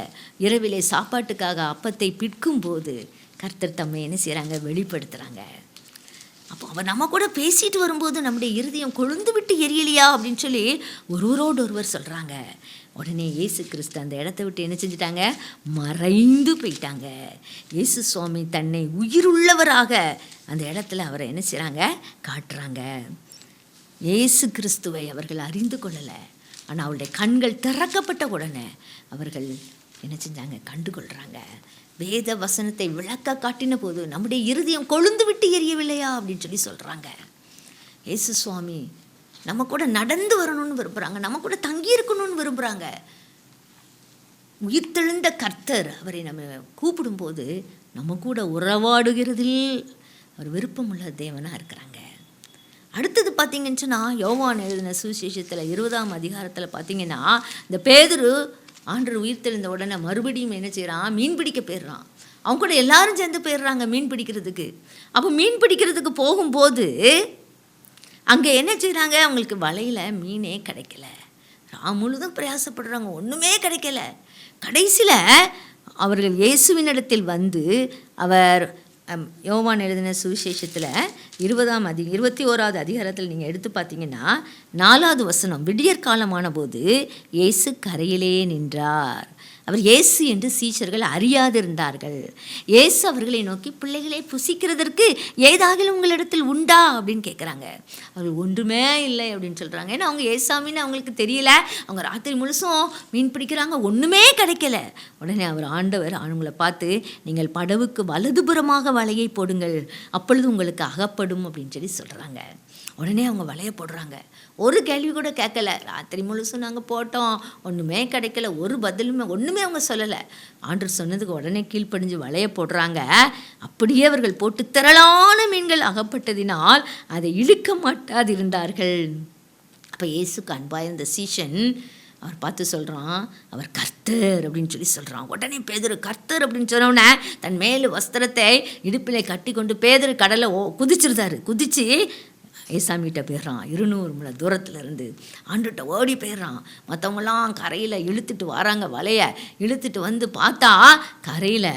இரவிலே சாப்பாட்டுக்காக அப்பத்தை பிற்கும்போது கர்த்தர் தம்மை என்ன செய்கிறாங்க, வெளிப்படுத்துகிறாங்க. அப்போ அவர் நம்ம கூட பேசிட்டு வரும்போது நம்முடைய இருதயம் கொழுந்து விட்டு எரியலையா அப்படின்னு சொல்லி ஒருவரோடு ஒருவர் சொல்கிறாங்க. உடனே இயேசு கிறிஸ்து அந்த இடத்த விட்டு என்ன செஞ்சிட்டாங்க, மறைந்து போயிட்டாங்க. இயேசு சுவாமி தன்னை உயிருள்ளவராக அந்த இடத்துல அவரை என்ன செய்கிறாங்க, காட்டுறாங்க. இயேசு கிறிஸ்துவை அவர்கள் அறிந்து கொள்ளலை, ஆனால் அவருடைய கண்கள் திறக்கப்பட்ட உடனே அவர்கள் என்ன செஞ்சாங்க, கண்டுகொள்கிறாங்க. வேத வசனத்தை விளக்க காட்டின போது நம்முடைய இருதயம் கொழுந்து விட்டு எரியவில்லையா அப்படின்னு சொல்லி சொல்கிறாங்க. இயேசு சுவாமி நம்ம கூட நடந்து வரணும்னு விரும்புகிறாங்க, நம்ம கூட தங்கி இருக்கணும்னு விரும்புகிறாங்க. உயிர்த்தெழுந்த கர்த்தர் அவரை நம்ம கூப்பிடும்போது நம்ம கூட உறவாடுகிறதில் அவர் விருப்பமுள்ள தேவனாக இருக்கிறாங்க. அடுத்தது பார்த்தீங்கன்னு சொன்னால் யோவான் எழுதின சுவிசேஷத்தில் 20ஆம் அதிகாரத்தில் பார்த்தீங்கன்னா இந்த பேதுரு ஆண்டவர் உயிர்த்தெழுந்த உடனே மறுபடியும் என்ன செய்கிறான், மீன் பிடிக்க போயிடுறான். அவங்க கூட எல்லாரும் சேர்ந்து போயிடுறாங்க மீன் பிடிக்கிறதுக்கு. அப்போ மீன் பிடிக்கிறதுக்கு போகும்போது அங்கே என்ன செய்கிறாங்க, அவங்களுக்கு வலையில் மீனே கிடைக்கல. முழுதும் பிரயாசப்படுறாங்க, ஒன்றுமே கிடைக்கல. கடைசியில் அவர்கள் இயேசுவினிடத்தில் வந்து அவர் யோவான் எழுதின சுவிசேஷத்தில் 21ஆவது அதிகாரத்தில் நீங்கள் எடுத்து பார்த்தீங்கன்னா 4வது வசனம், விடியற் காலமான போது இயேசு கரையிலே நின்றார். அவர் இயேசு என்று சீஷர்கள் அறியாதிருந்தார்கள். இயேசு அவர்களை நோக்கி, பிள்ளைகளை புசிக்கிறதற்கு ஏதாகிலும் உங்களிடத்தில் உண்டா அப்படின்னு கேட்குறாங்க. அவர்கள் ஒன்றுமே இல்லை அப்படின்னு சொல்கிறாங்க. ஏன்னா அவங்க ஏசாமின்னு அவங்களுக்கு தெரியல. அவங்க ராத்திரி முழுசும் மீன் பிடிக்கிறாங்க, ஒன்றுமே கிடைக்கல. உடனே ஆண்டவர் அவங்களை பார்த்து, நீங்கள் படவுக்கு வலதுபுறமாக வலையை போடுங்கள், அப்பொழுது உங்களுக்கு அகப்படும் அப்படின்னு சொல்லி சொல்கிறாங்க. உடனே அவங்க வலையை போடுறாங்க. ஒரு கேள்வி கூட கேட்கல. ராத்திரி முழுசும் நாங்கள் போட்டோம், ஒன்றுமே கிடைக்கல, ஒரு பதிலுமே ஒன்றுமே அவங்க சொல்லலை. ஆண்டவர் சொன்னதுக்கு உடனே கீழ்ப்படிஞ்சு வலையை போடுறாங்க. அப்படியே அவர்கள் போட்டு திரளான மீன்கள் அகப்பட்டதினால் அதை இழுக்க மாட்டாதிருந்தார்கள். அப்போ இயேசுக்கு அன்பாயிருந்த சீஷன் அவர் பார்த்து சொல்கிறான், அவர் கர்த்தர் அப்படின்னு சொல்லி சொல்கிறான். உடனே பேதுரு கர்த்தர் அப்படின்னு சொன்னோடனே தன் மேல் வஸ்திரத்தை இடுப்பிலே கட்டி கொண்டு பேதுரு கடலை குதிச்சிருந்தாரு. குதித்து ஏசாமிகிட்ட போயிடுறான். 200 முழ தூரத்தில் இருந்து ஆண்டுகிட்ட ஓடி போயிடுறான். மற்றவங்களாம் கரையில் இழுத்துட்டு வராங்க, வலையை இழுத்துட்டு வந்து பார்த்தா கரையில்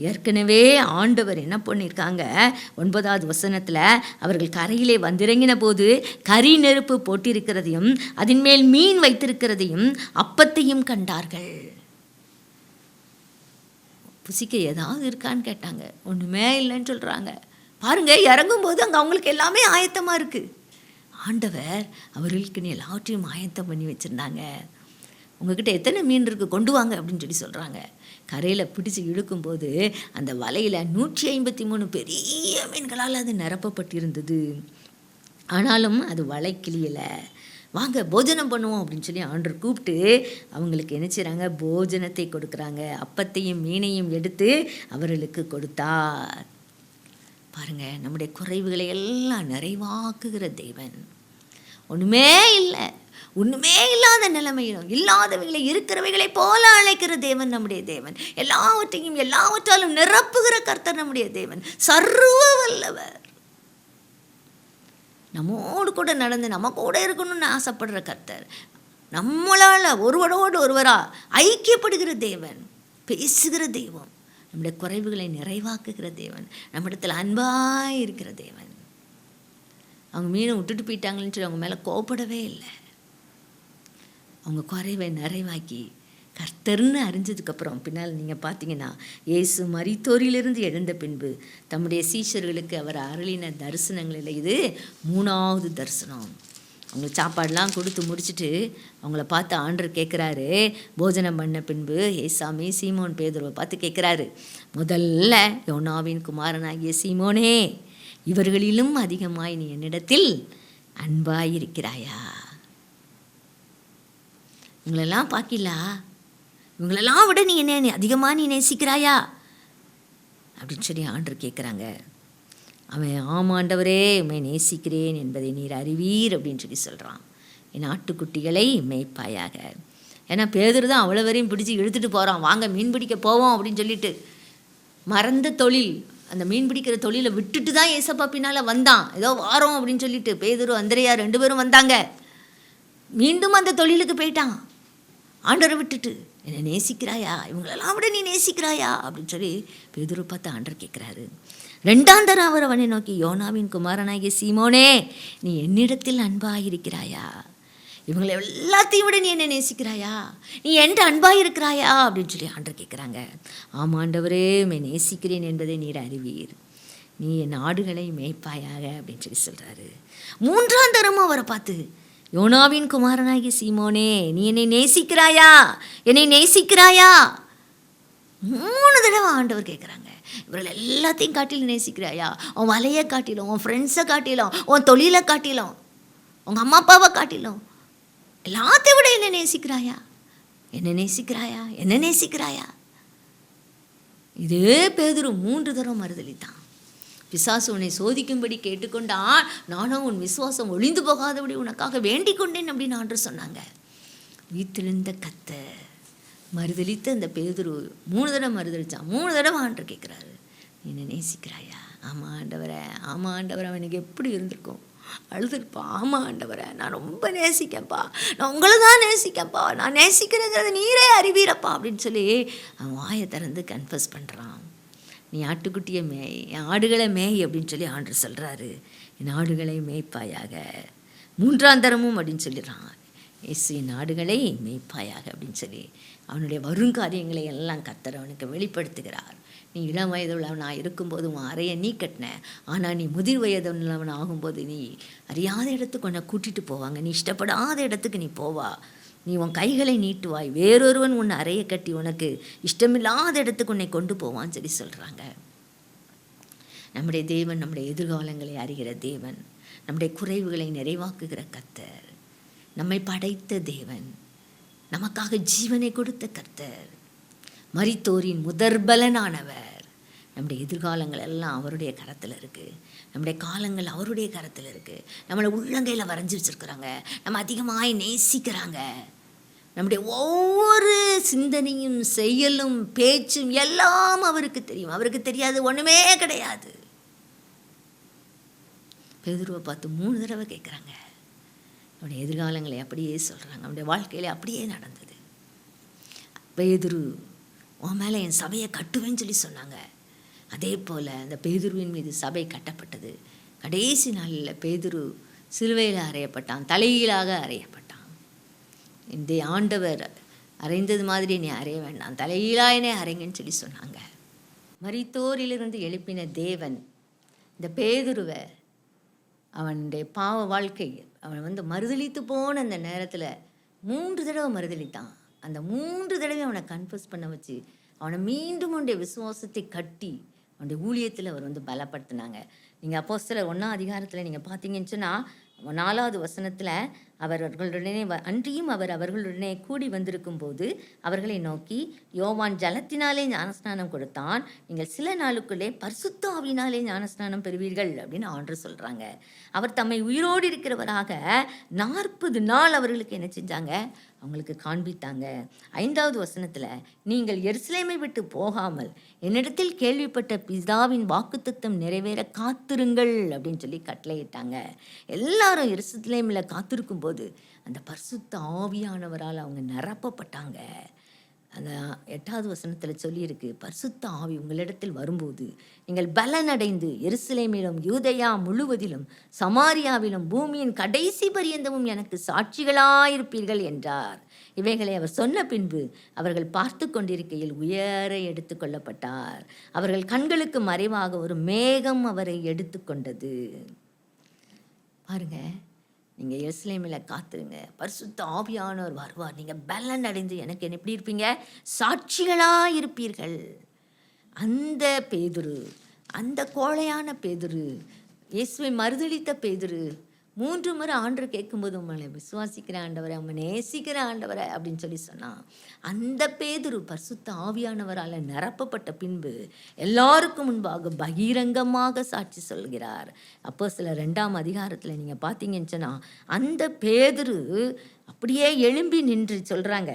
ஏற்கனவே ஆண்டவர் என்ன பண்ணியிருக்காங்க, 9வது வசனத்தில் அவர்கள் கரையிலே வந்திறங்கின போது கரி நெருப்பு போட்டிருக்கிறதையும் அதன் மேல் மீன் வைத்திருக்கிறதையும் அப்பத்தையும் கண்டார்கள். புசிக்க ஏதாவது இருக்கான்னு கேட்டாங்க, ஒன்றுமே இல்லைன்னு சொல்கிறாங்க. பாருங்க, இறங்கும்போது அங்கே அவங்களுக்கு எல்லாமே ஆயத்தமாக இருக்குது. ஆண்டவர் அவர்களுக்கு எல்லாவற்றையும் ஆயத்தம் பண்ணி வச்சுருந்தாங்க. உங்ககிட்ட எத்தனை மீன் இருக்குது, கொண்டு வாங்க அப்படின்னு சொல்லி சொல்கிறாங்க. கரையில் பிடிச்சி இழுக்கும்போது அந்த வலையில் 153 பெரிய மீன்களால் அது நிரப்பப்பட்டிருந்தது. ஆனாலும் அது வலை கிளியலை. வாங்க போஜனம் பண்ணுவோம் அப்படின்னு சொல்லி ஆண்டவர் கூப்பிட்டு அவங்களுக்கு என்ன செய்கிறாங்க, போஜனத்தை கொடுக்குறாங்க. அப்பத்தையும் மீனையும் எடுத்து அவர்களுக்கு கொடுத்தார். பாருங்க, நம்முடைய குறைவுகளை எல்லாம் நிறைவாக்குகிற தேவன். ஒன்றுமே இல்லை, ஒன்றுமே இல்லாத நிலைமையிலும் இல்லாதவைகளை இருக்கிறவைகளை போல அழைக்கிற தேவன் நம்முடைய தேவன். எல்லாவற்றையும் எல்லாவற்றாலும் நிரப்புகிற கர்த்தர் நம்முடைய தேவன். சர்வ வல்லவர். நம்மோடு கூட நடந்து நம்ம கூட இருக்கணும்னு ஆசைப்படுற கர்த்தர். நம்மளால் ஒருவரோடு ஒருவரா ஐக்கியப்படுகிற தேவன், பேசுகிற தெய்வம், நம்முடைய குறைவுகளை நிறைவாக்குகிற தேவன், நம்மிடத்தில் அன்பாக இருக்கிற தேவன். அவங்க மீனை விட்டுட்டு போயிட்டாங்கன்னு சொல்லி அவங்க மேலே கோபப்படவே இல்லை. அவங்க குறைவை நிறைவாக்கி கர்த்தர்னு அறிஞ்சதுக்கப்புறம் பின்னால் நீங்கள் பார்த்தீங்கன்னா இயேசு மரித்தோரிலிருந்து எழுந்த பின்பு தம்முடைய சீஷர்களுக்கு அவர் அருளின தரிசனங்களில் இது 3வது தரிசனம். அவங்களுக்கு சாப்பாடெலாம் கொடுத்து முடிச்சுட்டு அவங்கள பார்த்து ஆண்டவர் கேட்குறாரு, போஜனம் பண்ண பின்பு ஏசாமி சீமோன் பேதுருவை பார்த்து கேட்குறாரு, முதல்ல யோனாவின் குமாரனாகிய சீமோனே, இவர்களிலும் அதிகமாய் நீ என்னிடத்தில் அன்பாயிருக்கிறாயா? இவங்களெல்லாம் பார்க்கலா, இவங்களெல்லாம் விட நீ என்ன அதிகமாக நீ நேசிக்கிறாயா அப்படின்னு சொல்லி ஆண்டவர் கேட்குறாங்க. அவன் ஆமாண்டவரே உம்மை நேசிக்கிறேன் என்பதை நீர் அறிவீர் அப்படின்னு சொல்லி சொல்கிறான். என் ஆட்டுக்குட்டிகளை மேய்ப்பாயாக. ஏன்னா பேதுரு தான் அவ்வளோ வரையும் பிடிச்சி இழுத்துட்டு போகிறான், வாங்க மீன் பிடிக்க போவோம் அப்படின்னு சொல்லிட்டு. மறந்த தொழில், அந்த மீன் பிடிக்கிற தொழிலை விட்டுட்டு தான் ஏசப்பா பின்னால் வந்தான். ஏதோ வாரோம் அப்படின்னு சொல்லிட்டு பேதுரு அந்திரையா 2 பேரும் வந்தாங்க. மீண்டும் அந்த தொழிலுக்கு போயிட்டான் ஆண்டவரை விட்டுட்டு. என்னை நேசிக்கிறாயா, இவங்களெல்லாம் விட நீ நேசிக்கிறாயா அப்படின்னு சொல்லி பேதுரு பார்த்து ஆண்டவர் கேட்குறாரு. 2ஆம் தரம் அவர் அவனை நோக்கி, யோனாவின் குமாரனாகிய சீமோனே, நீ என்னிடத்தில் அன்பாயிருக்கிறாயா? இவங்களை எல்லாத்தையும் விட நீ என்ன நேசிக்கிறாயா? நீ என்கிட்ட அன்பாயிருக்கிறாயா அப்படின்னு சொல்லி ஆண்டவர் கேட்குறாங்க. ஆமாண்டவரே உம்மை நேசிக்கிறேன் என்பதை நீர் அறிவீர், நீ என் ஆடுகளை மேய்ப்பாயாக அப்படின்னு சொல்லி சொல்கிறாரு. 3ஆம் தரமும் அவரை பார்த்து, யோனாவின் குமாரனாகிய சீமோனே, நீ என்னை நேசிக்கிறாயா? என்னை நேசிக்கிறாயா? 3 தடவை ஆண்டவர் கேட்குறாங்க. இவர்கள் எல்லாத்தையும் காட்டிலும் நேசிக்கிறாயா? உன் வலையை காட்டிலும், உன் ஃப்ரெண்ட்ஸை காட்டிலும், உன் தொழிலை காட்டிலும், உங்கள் அம்மா அப்பாவை காட்டிலும் எல்லாத்தையும் விட என்ன நேசிக்கிறாயா? என்ன நேசிக்கிறாயா? என்ன நேசிக்கிறாயா? இதே பேதுரு 3 தடவை மறுதலித்தான். பிசாசு உன்னை சோதிக்கும்படி கேட்டுக்கொண்டான், நானும் உன் விசுவாசம் ஒளிந்து போகாதபடி உனக்காக வேண்டிக் கொண்டேன் அப்படின்னு ஆண்டவர் சொன்னாங்க. வீட்டிலிருந்த கர்த்தர் மறுதலித்து அந்த பேதுரு 3 தடவை மறுதலித்தான். 3 தடவை ஆண்டவர் கேட்குறாரு, நீ என்ன நேசிக்கிறாயா? ஆமாம் ஆண்டவரே, ஆமாம் ஆண்டவரே. அவனுக்கு எப்படி இருந்திருக்கும்? அழுதுருப்பா. ஆமாம் ஆண்டவரே, நான் ரொம்ப நேசிக்கப்பா, நான் உங்களை தான் நேசிக்கப்பா, நான் நேசிக்கிறேங்கிறத நீரே அறிவீரப்பா அப்படின்னு சொல்லி அவன் வாயை திறந்து கன்ஃபஸ் பண்ணுறான். நீ ஆட்டுக்குட்டியை மேய், என் ஆடுகளை மேய் அப்படின்னு சொல்லி ஆண்டவர் சொல்கிறாரு. என் ஆடுகளை மேய்ப்பாயாக. 3ஆம் தரமும் அப்படின்னு சொல்லிடுறான். இயேசு என் ஆடுகளை மேய்ப்பாயாக அப்படின்னு சொல்லி அவனுடைய வருங்காரியங்களை எல்லாம் கர்த்தர் அவனுக்கு வெளிப்படுத்துகிறார். நீ இளம் வயதுள்ளவனாக இருக்கும்போது உன் அறையை நீ கட்டின, ஆனால் நீ முதிர் வயதுள்ளவன் ஆகும்போது நீ அறியாத இடத்துக்கு உன்னை கூட்டிகிட்டு போவாங்க, நீ இஷ்டப்படாத இடத்துக்கு நீ போவா, நீ உன் கைகளை நீட்டுவாய், வேறொருவன் உன் அறையை கட்டி உனக்கு இஷ்டமில்லாத இடத்துக்கு உன்னை கொண்டு போவான்னு சொல்லி சொல்கிறாங்க. நம்முடைய தேவன் நம்முடைய எதிர்காலங்களை அறிகிற தேவன், நம்முடைய குறைவுகளை நிறைவாக்குகிற கர்த்தர், நம்மை படைத்த தேவன், நமக்காக ஜீவனை கொடுத்த கர்த்தர், மரித்தோரின் முதற்பலனானவர். நம்முடைய எதிர்காலங்கள் எல்லாம் அவருடைய கரத்தில் இருக்குது. நம்முடைய காலங்கள் அவருடைய கரத்தில் இருக்குது. நம்மளை உள்ளங்கையில் வரைஞ்சி வச்சுருக்குறாங்க. நம்ம அதிகமாக நேசிக்கிறாங்க. நம்முடைய ஒவ்வொரு சிந்தனையும் செயலும் பேச்சும் எல்லாம் அவருக்கு தெரியும். அவருக்கு தெரியாது ஒன்றுமே கிடையாது. பேதுருவை பார்த்து 3 தடவை கேட்குறாங்க. அவனுடைய எதிர்காலங்களை அப்படியே சொல்கிறாங்க. அவனுடைய வாழ்க்கையில் அப்படியே நடந்தது. பேதுரு, உன் மேலே என் சபையை கட்டுவேன்னு சொல்லி சொன்னாங்க. அதே போல் அந்த பேதுருவின் மீது சபை கட்டப்பட்டது. கடைசி நாளில் பேதுரு சிலுவையில் அறையப்பட்டான், தலைகீழாக அறையப்பட்டான். இந்த ஆண்டவர் அறைந்தது மாதிரி நீ அறைய வேண்டாம், தலைகீழாயனே அறைங்கன்னு சொல்லி சொன்னாங்க. மரித்தோரிலிருந்து எழுப்பின தேவன் இந்த பேதுருவை அவனுடைய பாவ வாழ்க்கை, அவன் மறுதலித்து போன அந்த நேரத்தில் 3 தடவை மறுதலித்தான். அந்த 3 தடவை அவனை கன்ஃபஸ் பண்ண வச்சு அவனை மீண்டும் அவனுடைய விசுவாசத்தை கட்டி அவனுடைய ஊழியத்தில் அவர் பலப்படுத்தினாங்க. நீங்கள் அப்போஸ்தலர் 1ஆம் அதிகாரத்தில் நீங்கள் பார்த்தீங்கன்னு சொன்னால் 4வது வசனத்தில் அவர்களுடனே அன்றியும் அவர் அவர்களுடனே கூடி வந்திருக்கும் போது அவர்களை நோக்கி, யோவான் ஜலத்தினாலே ஞானஸ்நானம் கொடுத்தான், நீங்கள் சில நாளுக்குள்ளே பரிசுத்த ஆவியினாலே ஞானஸ்நானம் பெறுவீர்கள் அப்படின்னு ஆண்டவர் சொல்கிறாங்க. அவர் தம்மை உயிரோடு இருக்கிறவராக 40 நாள் அவர்களுக்கு என்ன செஞ்சாங்க? அவங்களுக்கு காண்பித்தாங்க. 5வது வசனத்தில், நீங்கள் எருசலேமை விட்டு போகாமல் என்னிடத்தில் கேள்விப்பட்ட பிதாவின் வாக்குத்தத்தம் நிறைவேற காத்திருங்கள் அப்படின்னு சொல்லி கட்டளையிட்டாங்க. எல்லாரும் எருசலேமில் காத்திருக்கும் போது அந்த பரிசுத்த ஆவியானவரால் அவங்க நிரப்பப்பட்டாங்க. அந்த 8வது வசனத்தில் சொல்லியிருக்கு, பரிசுத்த ஆவி உங்களிடத்தில் வரும்போது நீங்கள் பலனடைந்து எருசலேமிலும் யூதேயா முழுவதிலும் சமாரியாவிலும் பூமியின் கடைசி பரியந்தமும் எனக்கு சாட்சிகளாயிருப்பீர்கள் என்றார். இவைகளை அவர் சொன்ன பின்பு அவர்கள் பார்த்து கொண்டிருக்கையில் உயர எடுத்து கொள்ளப்பட்டார். அவர்கள் கண்களுக்கு மறைவாக ஒரு மேகம் அவரை எடுத்துக்கொண்டது. பாருங்க, நீங்கள் எருசலேமில் காத்துருங்க, பரிசுத்த ஆவியானவர் வருவார், நீங்கள் பலன் அடைந்து எனக்கு என்ன எப்படி இருப்பீங்க, சாட்சிகளாக இருப்பீர்கள். அந்த பேதுரு, அந்த கோழையான பேதுரு, இயேசுவை மறுதலித்த பேதுரு 3 முறை ஆண்டவர் கேட்கும்போது உங்களை விசுவாசிக்கிற ஆண்டவரை, அவங்க நேசிக்கிற ஆண்டவரை அப்படின்னு சொல்லி சொன்னான். அந்த பேதுரு பரிசுத்த ஆவியானவரால் நிரப்பப்பட்ட பின்பு எல்லாருக்கும் முன்பாக பகிரங்கமாக சாட்சி சொல்கிறார். அப்போஸ்தலர் 2ஆம் அதிகாரத்தில் நீங்கள் பார்த்தீங்கன்னு சொன்னால் அந்த பேதுரு அப்படியே எழும்பி நின்று சொல்கிறாங்க,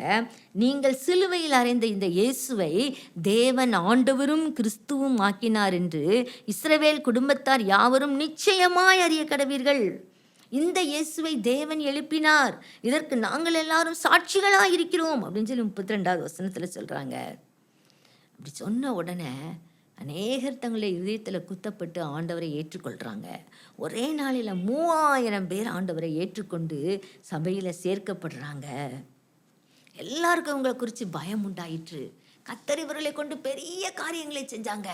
நீங்கள் சிலுவையில் அறைந்த இந்த இயேசுவை தேவன் ஆண்டவரும் கிறிஸ்துவும் ஆக்கினார் என்று இஸ்ரவேல் குடும்பத்தார் யாவரும் நிச்சயமாய் அறிய கடவீர்கள். இந்த இயேசுவை தேவன் எழுப்பினார், இதற்கு நாங்கள் எல்லாரும் சாட்சிகளாக இருக்கிறோம் அப்படின்னு சொல்லி 32வது வசனத்தில் சொல்கிறாங்க. அப்படி சொன்ன உடனே அநேகர் தங்களுடைய இதயத்தில் குத்தப்பட்டு ஆண்டவரை ஏற்றுக்கொள்கிறாங்க. ஒரே நாளில் 3000 பேர் ஆண்டவரை ஏற்றுக்கொண்டு சபையில் சேர்க்கப்படுறாங்க. எல்லாருக்கும் அவங்களை குறித்து பயம் உண்டாயிற்று. கர்த்தர் இவர்களை கொண்டு பெரிய காரியங்களை செஞ்சாங்க.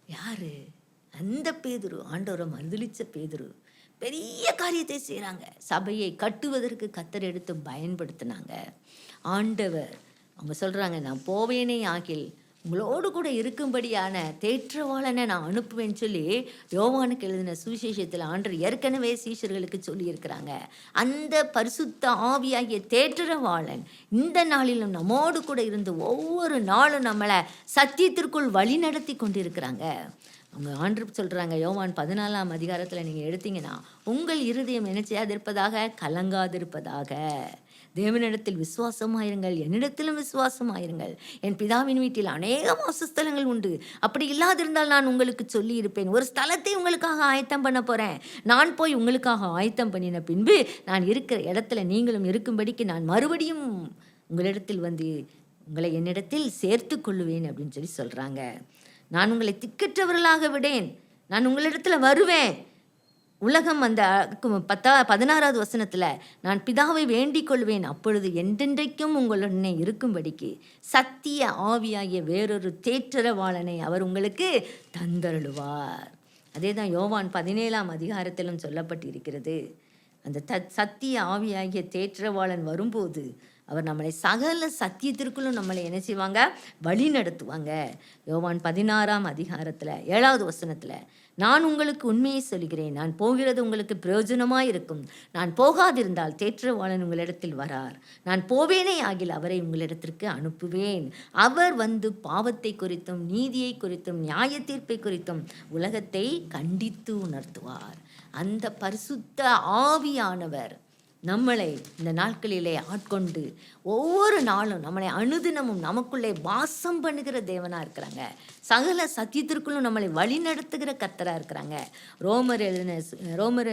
யாரு? அந்த பேதுரு, ஆண்டவரை மறுதலிச்ச பேதுரு பெரிய காரியத்தை செய்கிறாங்க. சபையை கட்டுவதற்கு கர்த்தர் எடுத்து பயன்படுத்தினாங்க. ஆண்டவர் அவங்க சொல்கிறாங்க, நான் போவேனே ஆகில் உங்களோடு கூட இருக்கும்படியான தேற்றவாளனை நான் அனுப்புவேன்னு சொல்லி யோவானுக்கு எழுதின சுவிசேஷத்தில் ஆண்டவர் ஏற்கனவே சீஷர்களுக்கு சொல்லியிருக்கிறாங்க. அந்த பரிசுத்த ஆவியாகிய தேற்றவாளன் இந்த நாளிலும் நம்மோடு கூட இருந்து ஒவ்வொரு நாளும் நம்மளை சத்தியத்திற்குள் வழி நடத்தி கொண்டிருக்கிறாங்க. அவங்க ஆண்டவர் சொல்கிறாங்க, யோவான் 14ஆம் அதிகாரத்தில் நீங்கள் எடுத்தீங்கன்னா, உங்கள் இருதயம் என்ன செய்யாதிருப்பதாக, கலங்காதிருப்பதாக. தேவனிடத்தில் விசுவாசமாயிருங்கள், என்னிடத்திலும் விசுவாசமாயிருங்கள். என் பிதாவின் வீட்டில் அநேக வாசஸ்தலங்கள் உண்டு. அப்படி இல்லாதிருந்தால் நான் உங்களுக்கு சொல்லி இருப்பேன். ஒரு ஸ்தலத்தை உங்களுக்காக ஆயத்தம் பண்ண போகிறேன். நான் போய் உங்களுக்காக ஆயத்தம் பண்ணின பின்பு நான் இருக்கிற இடத்துல நீங்களும் இருக்கும்படிக்கு நான் மறுபடியும் உங்களிடத்தில் வந்து உங்களை என்னிடத்தில் சேர்த்து கொள்ளுவேன் அப்படின்னு சொல்லி சொல்கிறாங்க. நான் உங்களை திக்கற்றவர்களாக விடேன், நான் உங்களிடத்தில் வருவேன். உலகம் அந்த 16வது வசனத்தில் நான் பிதாவை வேண்டிக் கொள்வேன், அப்பொழுது என்றென்றைக்கும் உங்களுடனே இருக்கும்படிக்கு சத்திய ஆவியாகிய வேறொரு தேற்றரவாளனை அவர் உங்களுக்கு தந்தருளுவார். அதே தான் யோவான் 17ஆம் அதிகாரத்திலும் சொல்லப்பட்டிருக்கிறது. அந்த சத்திய ஆவியாகிய தேற்றரவாளன் வரும்போது அவர் நம்மளை சகல சத்தியத்திற்குள்ளும் நம்மளை என்ன செய்வாங்க, வழி நடத்துவாங்க. யோவான் 16ஆம் அதிகாரத்தில் 7வது வசனத்தில், நான் உங்களுக்கு உண்மையை சொல்கிறேன், நான் போகிறது உங்களுக்கு பிரயோஜனமாக இருக்கும். நான் போகாதிருந்தால் தேற்றவாளன் உங்களிடத்தில் வரார். நான் போவேனே ஆகில் அவரை உங்களிடத்திற்கு அனுப்புவேன். அவர் வந்து பாவத்தை குறித்தும் நீதியை குறித்தும் நியாய தீர்ப்பை குறித்தும் உலகத்தை கண்டித்து உணர்த்துவார். அந்த பரிசுத்த ஆவியானவர் நம்மளை இந்த நாட்களிலே ஆட்கொண்டு ஒவ்வொரு நாளும் நம்மளை அனுதினமும் நமக்குள்ளே வாசம் பண்ணுகிற தேவனாக இருக்கிறாங்க. சகல சத்தியத்திற்குள்ளும் நம்மளை வழி நடத்துகிற கர்த்தராக இருக்கிறாங்க. ரோமர்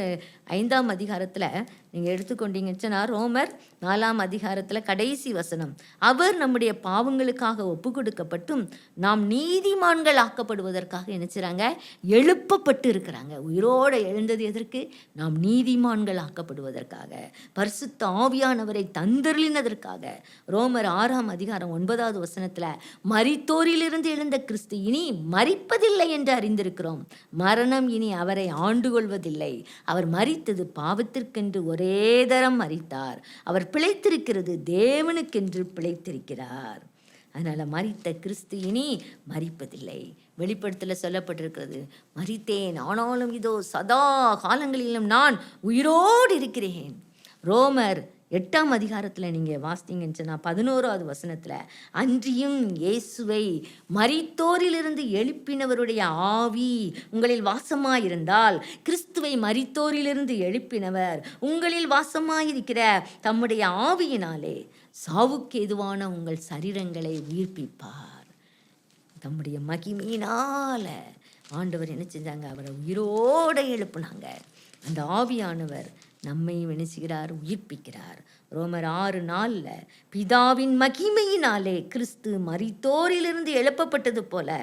5ஆம் அதிகாரத்தில் நீங்கள் எடுத்துக்கொண்டீங்கன்னா, ரோமர் 4ஆம் அதிகாரத்தில் கடைசி வசனம், அவர் நம்முடைய பாவங்களுக்காக ஒப்பு கொடுக்கப்பட்டும் நாம் நீதிமான்கள் ஆக்கப்படுவதற்காக நினைச்சுறாங்க, எழுப்பப்பட்டு இருக்கிறாங்க. உயிரோடு எழுந்தது எதற்கு? நாம் நீதிமான்கள் ஆக்கப்படுவதற்காக, பரிசுத்த ஆவியானவரை தந்தருளினதற்காக. ரோமர் 6ஆம் அதிகாரம் 9வது வசனத்தில், மரித்தோரிலிருந்து எழுந்த கிறிஸ்து இனி மரிப்பதில்லை என்று அறிந்திருக்கிறோம். மரணம் இனி அவரை ஆண்டு கொள்வதில்லை. அவர் மரித்தது பாவத்திற்கென்று ஒரே தரம் மரித்தார். அவர் பிழைத்திருக்கிறது தேவனுக்கென்று பிழைத்திருக்கிறார். அதனால் மரித்த கிறிஸ்து இனி மரிப்பதில்லை. வெளிப்படுத்தல சொல்லப்பட்டிருக்கிறது, மரித்தேன் ஆனாலும் இதோ சதா காலங்களிலும் நான் உயிரோடு இருக்கிறேன். ரோமர் 8ஆம் அதிகாரத்தில் நீங்கள் வாசித்தீங்கன்னு சொன்னால் 11வது வசனத்தில், அன்றியும் இயேசுவை மரித்தோரிலிருந்து எழுப்பினவருடைய ஆவி உங்களில் வாசமாயிருந்தால், கிறிஸ்துவை மரித்தோரிலிருந்து எழுப்பினவர் உங்களில் வாசமாயிருக்கிற தம்முடைய ஆவியினாலே சாவுக்கு எதுவான உங்கள் சரீரங்களை உயிர்ப்பிப்பார். தம்முடைய மகிமையினால் ஆண்டவர் என்ன செஞ்சாங்க, அவரை உயிரோடு எழுப்புனாங்க. அந்த ஆவியானவர் நம்மையும் என்ன செய்கிறார்? உயிர்ப்பிக்கிறார். ரோமர் 6:4 பிதாவின் மகிமையினாலே கிறிஸ்து மரித்தோரிலிருந்து எழுப்பப்பட்டது போல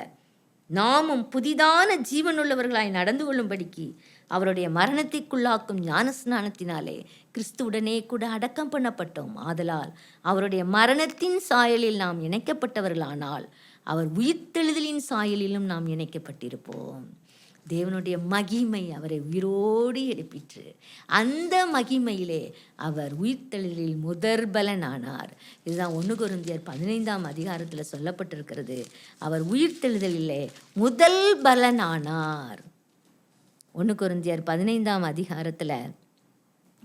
நாமும் புதிதான ஜீவனுள்ளவர்களாய் நடந்து கொள்ளும்படிக்கு அவருடைய மரணத்திற்குள்ளாக்கும் ஞானஸ்நானத்தினாலே கிறிஸ்துவுடனே கூட அடக்கம் பண்ணப்பட்டோம். ஆதலால் அவருடைய மரணத்தின் சாயலில் நாம் இணைக்கப்பட்டவர்களானால் அவர் உயிர்த்தெழுதலின் சாயலிலும் நாம் இணைக்கப்பட்டிருப்போம். தேவனுடைய மகிமை அவரை உயிரோடு எழுப்பிற்று. அந்த மகிமையிலே அவர் உயிர்த்தெழுதலில் முதற்பலனானார். இதுதான் 1 கொரிந்தியர் 15 சொல்லப்பட்டிருக்கிறது. அவர் உயிர்த்தெழுதலிலே முதல் பலனானார். 1 கொரிந்தியர் 15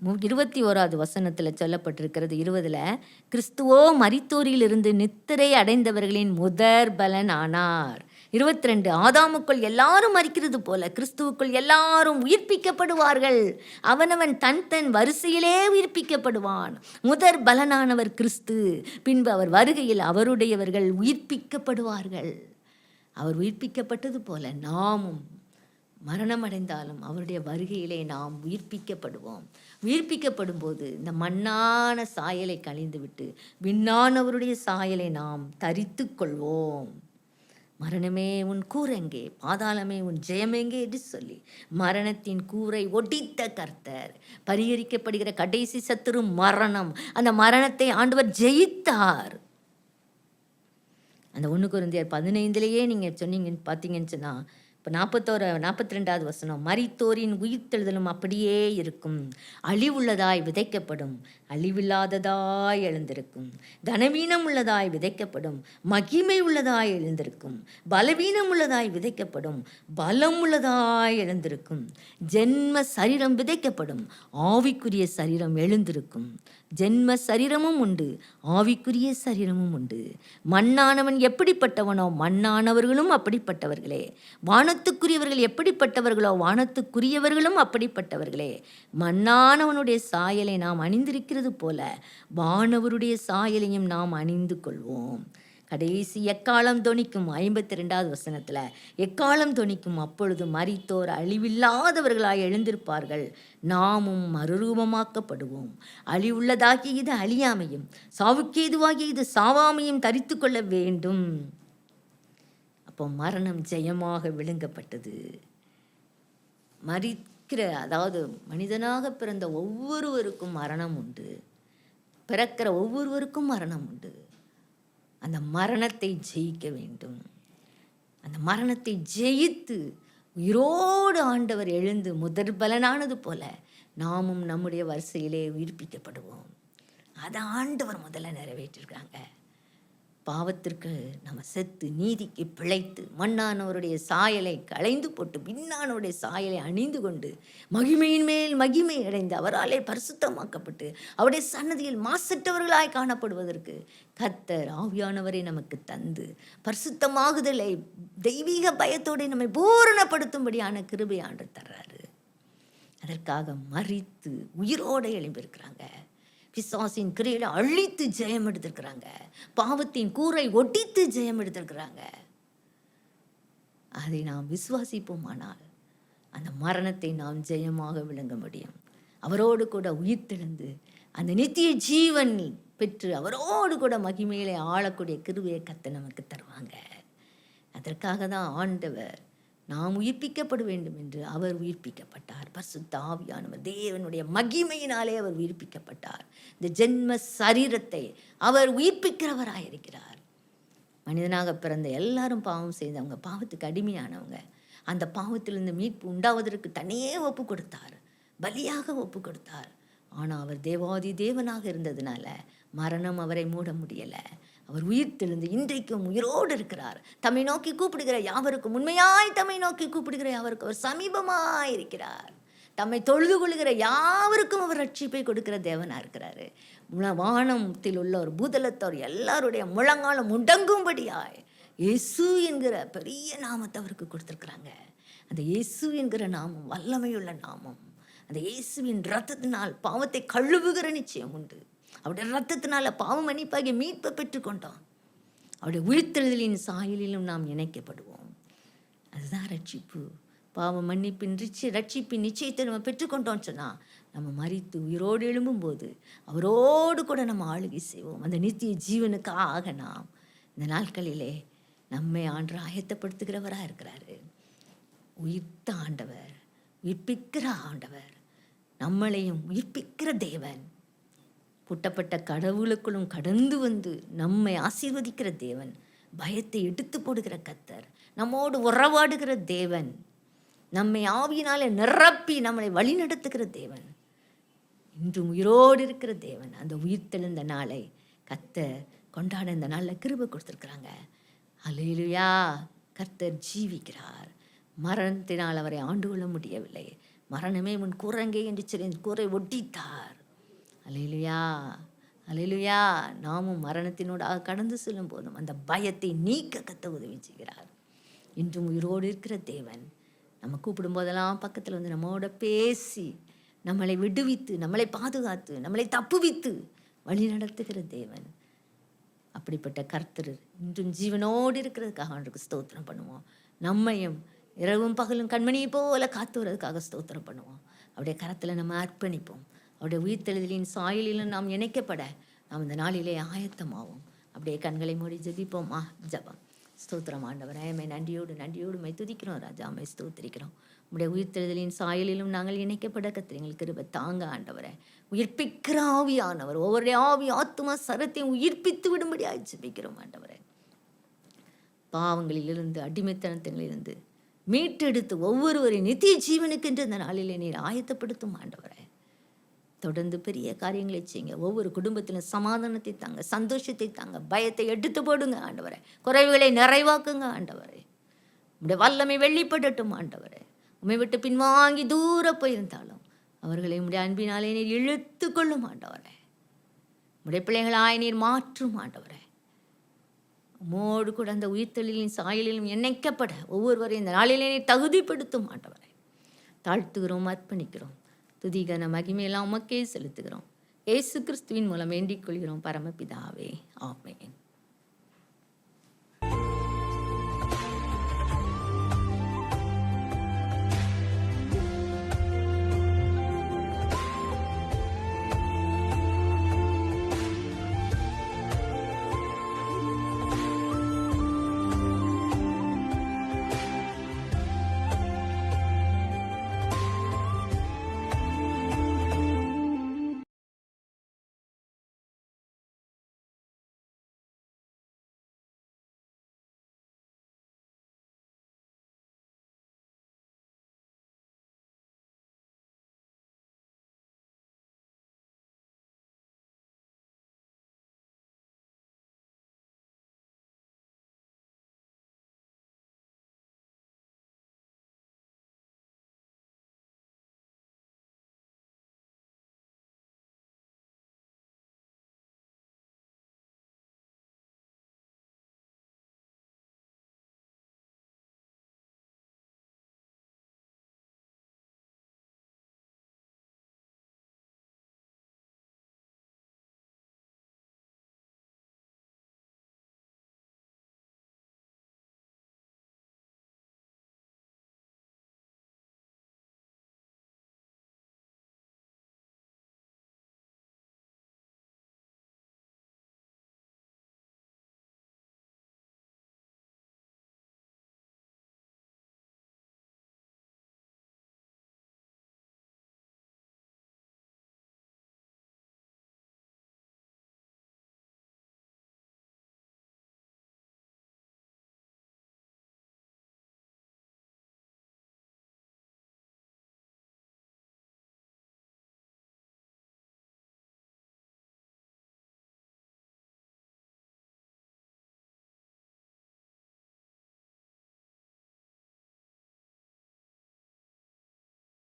21 சொல்லப்பட்டிருக்கிறது. 20 கிறிஸ்துவோ மரித்தோரிலிருந்து நித்திரை அடைந்தவர்களின் முதற் பலனானார். 22 ஆதாமுக்குள் எல்லாரும் மரிக்கிறது போல கிறிஸ்துவுக்குள் எல்லாரும் உயிர்ப்பிக்கப்படுவார்கள். அவனவன் தன் தன் வரிசையிலே உயிர்ப்பிக்கப்படுவான். முதற் பலனானவர் கிறிஸ்து. பின்பு அவர் வருகையில் அவருடையவர்கள் உயிர்ப்பிக்கப்படுவார்கள். அவர் உயிர்ப்பிக்கப்பட்டது போல நாமும் மரணமடைந்தாலும் அவருடைய வருகையிலே நாம் உயிர்ப்பிக்கப்படுவோம். உயிர்ப்பிக்கப்படும் போது இந்த மண்ணான சாயலை கழிந்துவிட்டு விண்ணானவருடைய சாயலை நாம் தரித்து கொள்வோம். மரணமே உன் கூரெங்கே, பாதாளமே உன் ஜெயமெங்கே என்று சொல்லி மரணத்தின் கூரை ஒடித்த கர்த்தர். பரிகரிக்கப்படுகிற கடைசி சத்துரு மரணம். அந்த மரணத்தை ஆண்டவர் ஜெயித்தார். அந்த 1 கொரிந்தியர் 15 நீங்கள் சொன்னீங்கன்னு பார்த்தீங்கன்னு சொன்னால் இப்போ 42 மரித்தோரின் உயிர்த்தெழுதலும் அப்படியே இருக்கும். அழிவுள்ளதாய் விதைக்கப்படும், அழிவில்லாததாய் எழுந்திருக்கும். கனவீனம் உள்ளதாய் விதைக்கப்படும், மகிமை உள்ளதாய் எழுந்திருக்கும். பலவீனம் உள்ளதாய் விதைக்கப்படும், பலம் உள்ளதாய் எழுந்திருக்கும். ஜென்ம சரீரம் விதைக்கப்படும், ஆவிக்குரிய சரீரம் எழுந்திருக்கும். ஜென்ம சரீரமும் உண்டு, ஆவிக்குரிய சரீரமும் உண்டு. மண்ணானவன் எப்படிப்பட்டவனோ மண்ணானவர்களும் அப்படிப்பட்டவர்களே. வானத்துக்குரியவர்கள் எப்படிப்பட்டவர்களோ வானத்துக்குரியவர்களும் அப்படிப்பட்டவர்களே. மண்ணானவனுடைய சாயலை நாம் அணிந்திருக்கிறது போல வானவருடைய சாயலையும் நாம் அணிந்து கொள்வோம். கடைசி எக்காலம் தொனிக்கும் 52 எக்காலம் தொனிக்கும், அப்பொழுது மரித்தோர் அழிவில்லாதவர்களாய் எழுந்திருப்பார்கள். நாமும் மறுரூபமாக்கப்படுவோம். அழிவுள்ளதாகிய இது அழியாமையும் சாவுக்கேதுவாகிய இது சாவாமையும் தரித்து கொள்ள வேண்டும். அப்போ மரணம் ஜெயமாக விழுங்கப்பட்டது. அதாவது மனிதனாக பிறந்த ஒவ்வொருவருக்கும் மரணம் உண்டு. பிறக்கிற ஒவ்வொருவருக்கும் மரணம் உண்டு. அந்த மரணத்தை ஜெயிக்க வேண்டும். அந்த மரணத்தை ஜெயித்து உயிரோடு ஆண்டவர் எழுந்து முதற் பலனானது போல நாமும் நம்முடைய வரிசையிலே உயிர்ப்பிக்கப்படுவோம். அதை ஆண்டவர் முதல்ல நிறைவேற்றிருக்காங்க. பாவத்திற்கு நம்ம செத்து நீதிக்கு பிழைத்து மண்ணானவருடைய சாயலை களைந்து போட்டு விண்ணானவருடைய சாயலை அணிந்து கொண்டு மகிமையின் மேல் மகிமை அடைந்து அவராலே பரிசுத்தமாக்கப்பட்டு அவருடைய சன்னதியில் மாசற்றவர்களாய் காணப்படுவதற்கு கர்த்தர் ஆவியானவரை நமக்கு தந்து பரிசுத்தமாகுதலை தெய்வீக பயத்தோடு நம்மை பூரணப்படுத்தும்படியான கிருபை ஆண்டவர் தர்றாரு. அதற்காக மரித்து உயிரோடு எழும்பியிருக்கிறாங்க. பிசாசின் கிரையில அழித்து ஜெயம் எடுத்திருக்கிறாங்க. பாவத்தின் கூரை ஒட்டித்து ஜெயம் எடுத்திருக்கிறாங்க. அதை நாம் விசுவாசிப்போமானால் அந்த மரணத்தை நாம் ஜெயமாக விளங்க முடியும். அவரோடு கூட உயிர்த்தெழுந்து அந்த நித்திய ஜீவன் பெற்று அவரோடு கூட மகிமையிலே ஆளக்கூடிய கிருபையை கர்த்தர் நமக்கு தருவாங்க. அதற்காக தான் ஆண்டவர் நாம் உயிர்ப்பிக்கப்பட வேண்டும் என்று அவர் உயிர்ப்பிக்கப்பட்டார். பரிசுத்த ஆவியானவர் தேவனுடைய மகிமையினாலே அவர் உயிர்ப்பிக்கப்பட்டார். இந்த ஜென்ம சரீரத்தை அவர் உயிர்ப்பிக்கிறவராயிருக்கிறார். மனிதனாக பிறந்த எல்லாரும் பாவம் செய்தவங்க, பாவத்துக்கு அடிமையானவங்க. அந்த பாவத்திலிருந்து மீட்பு உண்டாவதற்கு தன்னையே ஒப்பு கொடுத்தார், பலியாக ஒப்பு கொடுத்தார். ஆனால் அவர் தேவாதி தேவனாக இருந்ததுனால மரணம் அவரை மூட முடியலை. அவர் உயிர்த்தெழுந்து இன்றைக்கும் உயிரோடு இருக்கிறார். தம்மை நோக்கி கூப்பிடுகிற யாவருக்கும், உண்மையாய் தம்மை நோக்கி கூப்பிடுகிற யாவருக்கும் அவர் சமீபமாய் இருக்கிறார். தம்மை தொழுது கொள்கிற யாவருக்கும் அவர் ரட்சிப்பை கொடுக்கிற தேவனா இருக்கிறாரு. வானத்தில் உள்ள ஒரு பூதலத்தோர் எல்லாருடைய முழங்காலம் முடங்கும்படியாய் இயேசு என்கிற பெரிய நாமத்தை அவருக்கு கொடுத்துருக்குறாங்க. அந்த இயேசு என்கிற நாமம் வல்லமையுள்ள நாமம். அந்த இயேசுவின் இரத்தத்தினால் பாவத்தை கழுவுகிற நிச்சயம் உண்டு. அவருடைய இரத்தத்தினால பாவ மன்னிப்பாகிய மீட்பை பெற்றுக்கொண்டோம். அவருடைய உயிர்த்தெழுதலின் சாயலிலும் நாம் இணைக்கப்படுவோம். அதுதான் ரட்சிப்பு. பாவ மன்னிப்பின் ரட்சிப்பின் நிச்சயத்தை நம்ம பெற்றுக்கொண்டோம்னு சொன்னால் நம்ம மரித்து உயிரோடு எழும்பும்போது அவரோடு கூட நம்ம ஆளுகை செய்வோம். அந்த நித்திய ஜீவனுக்காக நாம் இந்த நாட்களிலே நம்மை ஆண்டு ஆயத்தப்படுத்துகிறவராக இருக்கிறாரு. உயிர்த்த ஆண்டவர், உயிர்ப்பிக்கிற ஆண்டவர், நம்மளையும் உயிர்ப்பிக்கிற தேவன், புட்டப்பட்ட கடவுளுக்குள்ளும் கடந்து வந்து நம்மை ஆசீர்வதிக்கிற தேவன், பயத்தை எடுத்து போடுகிற கர்த்தர், நம்மோடு உறவாடுகிற தேவன், நம்மை ஆவியினாலே நிரப்பி நம்மளை வழிநடத்துகிற தேவன், இன்றும் உயிரோடு இருக்கிற தேவன். அந்த உயிர்த்தெழுந்த நாளை கர்த்தர் கொண்டாட இந்த நாளில் கிருபை கொடுத்துருக்குறாங்க. அல்லேலூயா! கர்த்தர் ஜீவிக்கிறார். மரணத்தினால் அவரை ஆண்டு கொள்ள முடியவில்லை. மரணமே முன் கூறங்கே என்று சொல்லி கூரை ஒட்டித்தார். அல்லேலூயா, அல்லேலூயா! நாமும் மரணத்தினோடாக கடந்து செல்லும் போதும் அந்த பயத்தை நீக்க கர்த்தர் உதவி செய்கிறார். இன்றும் உயிரோடு இருக்கிற தேவன் நம்ம கூப்பிடும் போதெல்லாம் பக்கத்தில் வந்து நம்மோட பேசி நம்மளை விடுவித்து, நம்மளை பாதுகாத்து, நம்மளை தப்புவித்து வழி நடத்துகிற தேவன். அப்படிப்பட்ட கர்த்தர் இன்றும் ஜீவனோடு இருக்கிறதுக்காக அவனுக்கு ஸ்தோத்திரம் பண்ணுவோம். நம்மையும் இரவும் பகலும் கண்மணியை போல காத்து வரதுக்காக ஸ்தோத்திரம் பண்ணுவோம். அவருடைய கரத்தில் நம்ம அர்ப்பணிப்போம். அவருடைய உயிர்த்தெழுதலின் சாயலிலும் நாம் இணைக்கப்பட நாம் இந்த நாளிலே ஆயத்தமாவோம். அப்படியே கண்களை மூடி ஜெபிப்போமா? ஜெபம். ஸ்தோத்திரம் ஆண்டவரே, அம்மை நன்றியோடு மை துதிக்கிறோம் ராஜா, அம்மை ஸ்தோத்திரிக்கிறோம். உடைய உயிர்த்தெழுதலின் சாயலிலும் நாங்கள் இணைக்கப்பட கர்த்தர் எங்களுக்கு கிருபை தாங்க ஆண்டவரே. உயிர்ப்பிக்கிற ஆவியானவர் ஒவ்வொருடைய ஆவி ஆத்துமா சரத்தையும் உயிர்ப்பித்து விடும்படியாக ஜெபிக்கிறோம் ஆண்டவரே. பாவங்களிலிருந்து, அடிமைத்தனத்திலிருந்து மீட்டெடுத்து ஒவ்வொருவரின் நித்திய ஜீவனுக்கென்று இந்த நாளிலே நீர் ஆயத்தப்படுத்தும் ஆண்டவரே. தொடர்ந்து பெரிய காரியங்களை செய்யுங்க. ஒவ்வொரு குடும்பத்திலும் சமாதானத்தை தாங்க, சந்தோஷத்தை தாங்க, பயத்தை எடுத்து போடுங்க ஆண்டவரே. குறைவுகளை நிறைவாக்குங்க ஆண்டவரே. உடைய வல்லமை வெளிப்படட்டும் ஆண்டவரே. உம்மை விட்டு பின்வாங்கி தூர போயிருந்தாலும் அவர்களை உடைய அன்பினாலே நீர் இழுத்து கொள்ளும் ஆண்டவரே. உடைய பிள்ளைகளாய் நீர் மாற்றும் ஆண்டவரே. உம்மோடு கூட அந்த உயிர்த்தெழுதலின் சாயலிலும் இணைக்கப்பட ஒவ்வொருவரையும் இந்த நாளிலே நீர் தகுதிப்படுத்தும் ஆண்டவரே. தாழ்த்துகிறோம், அர்ப்பணிக்கிறோம். துதிகன மகிமையெல்லாம் உமக்கே செலுத்துகிறோம். இயேசு கிறிஸ்துவின் மூலம் வேண்டிக் கொள்கிறோம் பரமபிதாவே. ஆமென்.